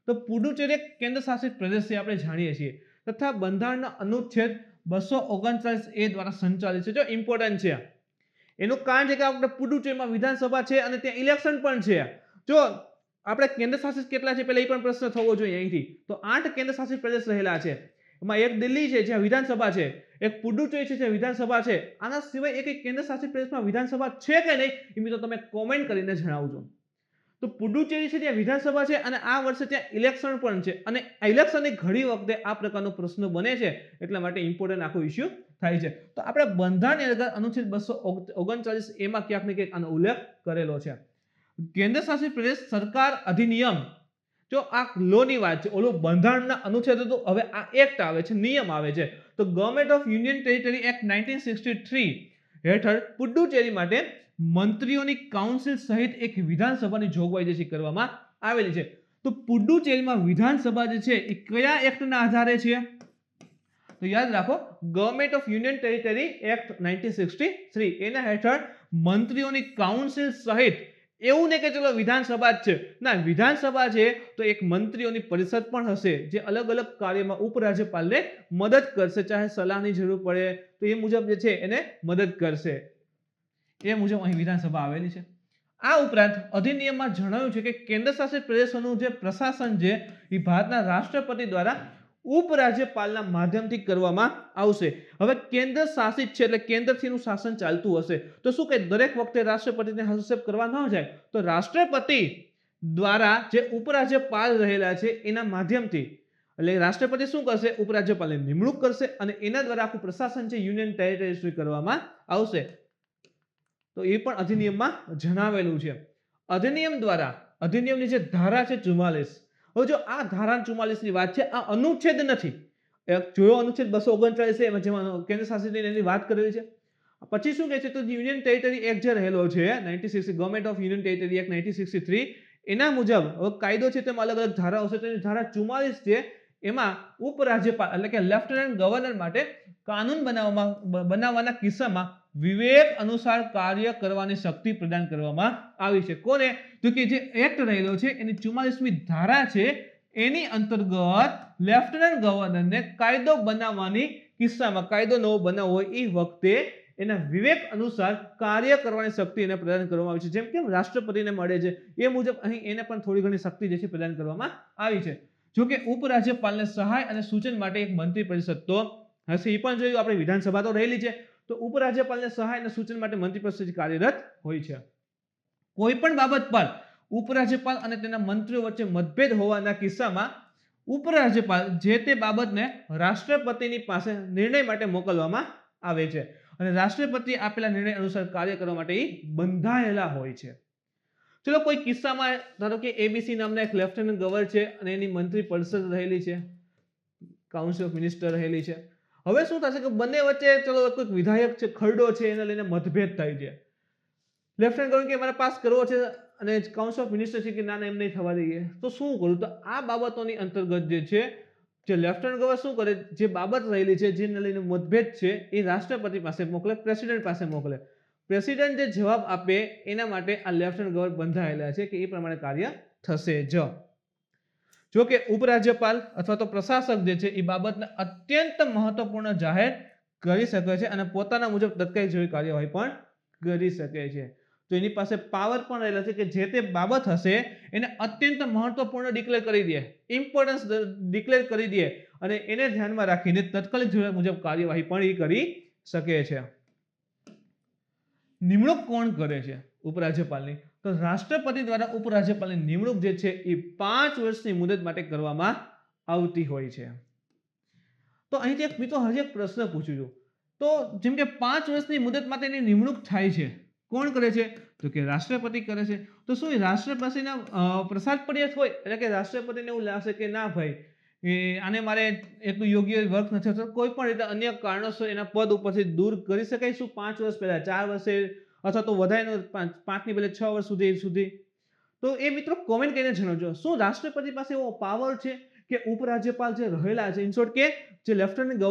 તો પુડુચેરી એક કેન્દ્ર શાસિત પ્રદેશ છે, આપણે જાણીએ છીએ, તથા બંધારણના અનુચ્છેદ 239A દ્વારા સંચાલિત છે. જો ઇમ્પોર્ટન્ટ છે, એનું કારણ છે કે આપણે પુડુચેરીમાં વિધાનસભા છે અને ત્યાં ઇલેક્શન પણ છે. જો આપણે કેન્દ્ર શાસિત કેટલા છે પહેલા એ પણ પ્રશ્ન થવો જોઈએ અહીંથી. તો 8 કેન્દ્ર શાસિત પ્રદેશ રહેલા છે, એમાં એક દિલ્હી છે જ્યાં વિધાનસભા છે, એક પુડુચેરી છે જ્યાં વિધાનસભા છે. આના સિવાય એક કેન્દ્ર શાસિત પ્રદેશમાં વિધાનસભા છે કે નહીં એ મિત્રો તમે કોમેન્ટ કરીને જણાવજો. તો પુડુચેરી છે ત્યાં વિધાનસભા છે અને આ વર્ષે ત્યાં ઇલેક્શન પણ છે, અને ઇલેક્શનની ઘણી વખતે આ પ્રકારનો પ્રશ્ન બને છે, એટલા માટે ઇમ્પોર્ટન્ટ આખો ઇસ્યુ થાય છે. તો આપણે બંધારણની અંદર અનુચ્છેદ 239 એમાં ક્યાંક ને ક્યાંક આનો ઉલ્લેખ કરેલો છે. કેન્દ્ર શાસિત પ્રદેશ સરકાર અધિનિયમ, જો આ લો ની વાત છે, ઓલો બંધારણના અનુચ્છેદ હતો, હવે આ એક્ટ આવે છે, નિયમ આવે છે. તો government of union territory act 1963 હેઠળ પુડુચેરી માટે મંત્રીઓની કાઉન્સિલ સહિત એક વિધાનસભાની જોગવાઈ જે છે કરવામાં આવેલી છે. તો પુડુચેરીમાં વિધાનસભા જે છે એ કયા એક્ટના આધારે છે, તો યાદ રાખો government of union territory act 1963 એના હેઠળ મંત્રીઓની કાઉન્સિલ સહિત એવું નહીં કે ચલો વિધાનસભા જ છે, ના, વિધાનસભા છે તો એક મંત્રીઓની પરિષદ પણ હશે જે અલગ અલગ કાર્યમાં ઉપરાજ્યપાલને મદદ કરશે, ચાહે સલાહની જરૂર પડે તો એ મુજબ જે છે એને મદદ કરશે. એ મુજબ અહીં વિધાનસભા આવેલી છે. આ ઉપરાંત અધિનિયમમાં જણાવ્યું છે કે કેન્દ્ર શાસિત પ્રદેશોનું જે પ્રશાસન છે એ ભારતના રાષ્ટ્રપતિ દ્વારા ઉપરાજ્યપાલના માધ્યમથી કરવામાં આવશે. હવે કેન્દ્ર શાસિત છે એટલે કેન્દ્રથીનું શાસન ચાલતું હશે તો શું કે દરેક વખતે રાષ્ટ્રપતિને હસ્તક્ષેપ કરવા ન જાય તો રાષ્ટ્રપતિ દ્વારા જે ઉપરાજ્યપાલ રહેલા છે એના માધ્યમથી, એટલે રાષ્ટ્રપતિ શું કરશે, ઉપરાજ્યપાલની નિમણૂક કરશે અને એના દ્વારા આખું પ્રશાસન છે યુનિયન ટેરિટરી કરવામાં આવશે. તો એ પણ અધિનિયમમાં જણાવેલું છે. અધિનિયમ દ્વારા અધિનિયમની જે ધારા છે 44, હવે જો આ ધારા 44 ની વાત છે, આ અનુચ્છેદ નથી. જોયો અનુચ્છેદ 239 છે એમાં જેમાં કેન્દ્ર શાસિત એની વાત કરેલી છે. પછી શું કહે છે તો યુનિયન ટેરિટરી એક્ટ જે રહેલો છે 1960 government of union territory act 1963 એના મુજબ હવે કાયદો છે તેમાં અલગ અલગ ધારાઓ છે. તો ધારા 44 છે એમાં ઉપરાજ્યપાલ એટલે કે લેફ્ટનન્ટ ગવર્નર માટે કાનૂન બનાવવાના કિસ્સામાં વિવેક અનુસાર કાર્ય કરવાની શક્તિ પ્રદાન કરવામાં આવી છે. કોને? તો કે જે એક્ટ રહેલો છે એની 44મી ધારા છે એની અંતર્ગત લેફ્ટનન્ટ ગવર્નરને કાયદો બનાવવાની કિસ્સામાં, કાયદો નવો બનાવવો હોય એ વખતે એના વિવેક અનુસાર કાર્ય કરવાની શક્તિ એને પ્રદાન કરવામાં આવી છે. જેમ કે રાષ્ટ્રપતિને મળે છે એ મુજબ અહીં એને પણ થોડી ઘણી શક્તિ જે છે પ્રદાન કરવામાં આવી છે. જો કે ઉપરાજ્યપાલને સહાય અને સૂચન માટે એક મંત્રી પરિષદ તો હશે. એ પણ જોયું આપણે, વિધાનસભા તો રહેલી છે તો ઉપરાજ્યપાલને સહાય અને સૂચન માટે મંત્રી પરિષદ કાર્યરત હોય છે. કોઈ પણ બાબત પર ઉપરાજ્યપાલ અને તેના મંત્રીઓ વચ્ચે મતભેદ હોવાના કિસ્સામાં ઉપરાજ્યપાલ જે તે બાબતને રાષ્ટ્રપતિની પાસે નિર્ણય માટે મોકલવામાં આવે છે અને રાષ્ટ્રપતિ આપેલા નિર્ણય અનુસાર કાર્ય કરવા માટે એ બંધાયેલા હોય છે. ચલો કોઈ કિસ્સામાં ધારો કે એબીસી નામના એક લેફ્ટનન્ટ ગવર્નર છે અને એની મંત્રી પરિષદ રહેલી છે, કાઉન્સિલ ઓફ મિનિસ્ટર રહેલી છે. હવે શું થશે કે બંને વચ્ચે ચલો કોઈક વિધાયક છે, ખરડો છે, એને લઈને મતભેદ થાય છે. લેફ્ટનન્ટ ગવર્નર કે મારે પાસ કરવો છે અને કાઉન્સિલ ઓફ મિનિસ્ટર છે કે ના એમ નહીં થવા દઈએ, તો શું કરું? તો આ બાબતોની અંતર્ગત જે છે જે લેફ્ટનન્ટ ગવર્નર શું કરે, જે બાબત રહેલી છે જેને લઈને મતભેદ છે એ રાષ્ટ્રપતિ પાસે મોકલે, પ્રેસિડેન્ટ પાસે મોકલે. પ્રેસિડેન્ટ જે જવાબ આપે એના માટે આ લેફ્ટનન્ટ ગવર્નર બંધાયેલા છે કે એ પ્રમાણે કાર્ય થશે જ. જો કે ઉપરાજ્યપાલ અથવા તો પ્રશાસક જે છે એ બાબતને અત્યંત મહત્વપૂર્ણ જાહેર કરી શકે છે અને પોતાના મુજબ તત્કાલ જેવી કાર્યવાહી પણ કરી શકે છે. તો એની પાસે પાવર પણ રહેલા છે કે જે તે બાબત હશે એને અત્યંત મહત્વપૂર્ણ ડિક્લેર કરી દે, ઇમ્પોર્ટન્સ ડિક્લેર કરી દે અને એને ધ્યાનમાં રાખીને તાત્કાલિક જરૂરિયાત મુજબ કાર્યવાહી પણ એ કરી શકે છે. નિમણૂક કોણ કરે છે ઉપરાજ્યપાલની? તો રાષ્ટ્રપતિ દ્વારા ઉપરાજ્યપાલની નિમણૂક જે છે એ 5 વર્ષની મુદત માટે કરવામાં આવતી હોય છે. તો અહીંથી એક મિત્રો હજી એક પ્રશ્ન પૂછું છું. તો જેમ કે 5 વર્ષની મુદત માટેની નિમણૂક થાય છે, કોણ કરે છે? તો કે રાષ્ટ્રપતિ કરે છે. તો શું એ રાષ્ટ્રપતિના પ્રસાદ પડ્યા હોય એટલે કે રાષ્ટ્રપતિને એવું લાગશે કે ના ભાઈ આને મારે એટલું યોગ્ય વર્ક નથી થતો, કોઈ પણ રીતે અન્ય કારણોસર એના પદ ઉપરથી દૂર કરી શકાય શું 5 વર્ષ પહેલા, 4 વર્ષે અથવા તો વધારે 5 ની બદલે 6 વર્ષ સુધી? તો એ મિત્રો કોમેન્ટ કરીને જણાવજો. શું રાષ્ટ્રપતિ પાસે એવો પાવર છે કે ઉપરાજ્યપાલ જે રહેલા છે, ઇન શોર્ટ કે જે લેફ્ટનન્ટ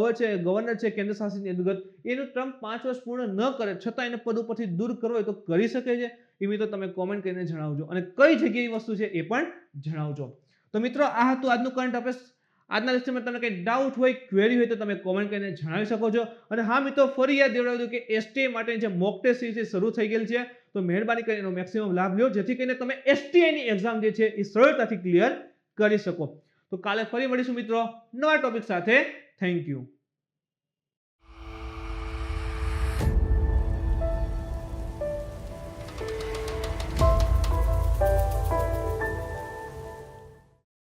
ગવર્નર છે કેન્દ્ર શાસિત અંતર્ગત, એનું ટર્મ 5 વર્ષ પૂર્ણ ન કરે છતાં એને પદ ઉપરથી દૂર કરવો હોય તો કરી શકે છે? એ મિત્રો તમે કોમેન્ટ કરીને જણાવજો અને કઈ જગ્યાએ વસ્તુ છે એ પણ જણાવજો. તો મિત્રો આ હતું આજનું કરંટ અફેર્સ. આજના લેક્ચરમાં તમને કંઈ ડાઉટ હોય, ક્વેરી હોય તો તમે કોમેન્ટ કરીને જણાવી શકો છો. અને હા મિત્રો, ફરી યાદ દેવડાવી દઉં કે એસટીઆઈ માટેની જે મોક ટેસ્ટ સિરીઝ શરૂ થઈ ગયેલ છે, તો મહેરબાની કરીને એનો મેક્સિમમ લાભ લો જેથી કરીને તમે એસટીઆઈ ની એક્ઝામ જે છે એ સરળતાથી ક્લિયર કરી શકો. તો કાલે ફરી મળીશું મિત્રો નવા ટોપિક સાથે. Thank you.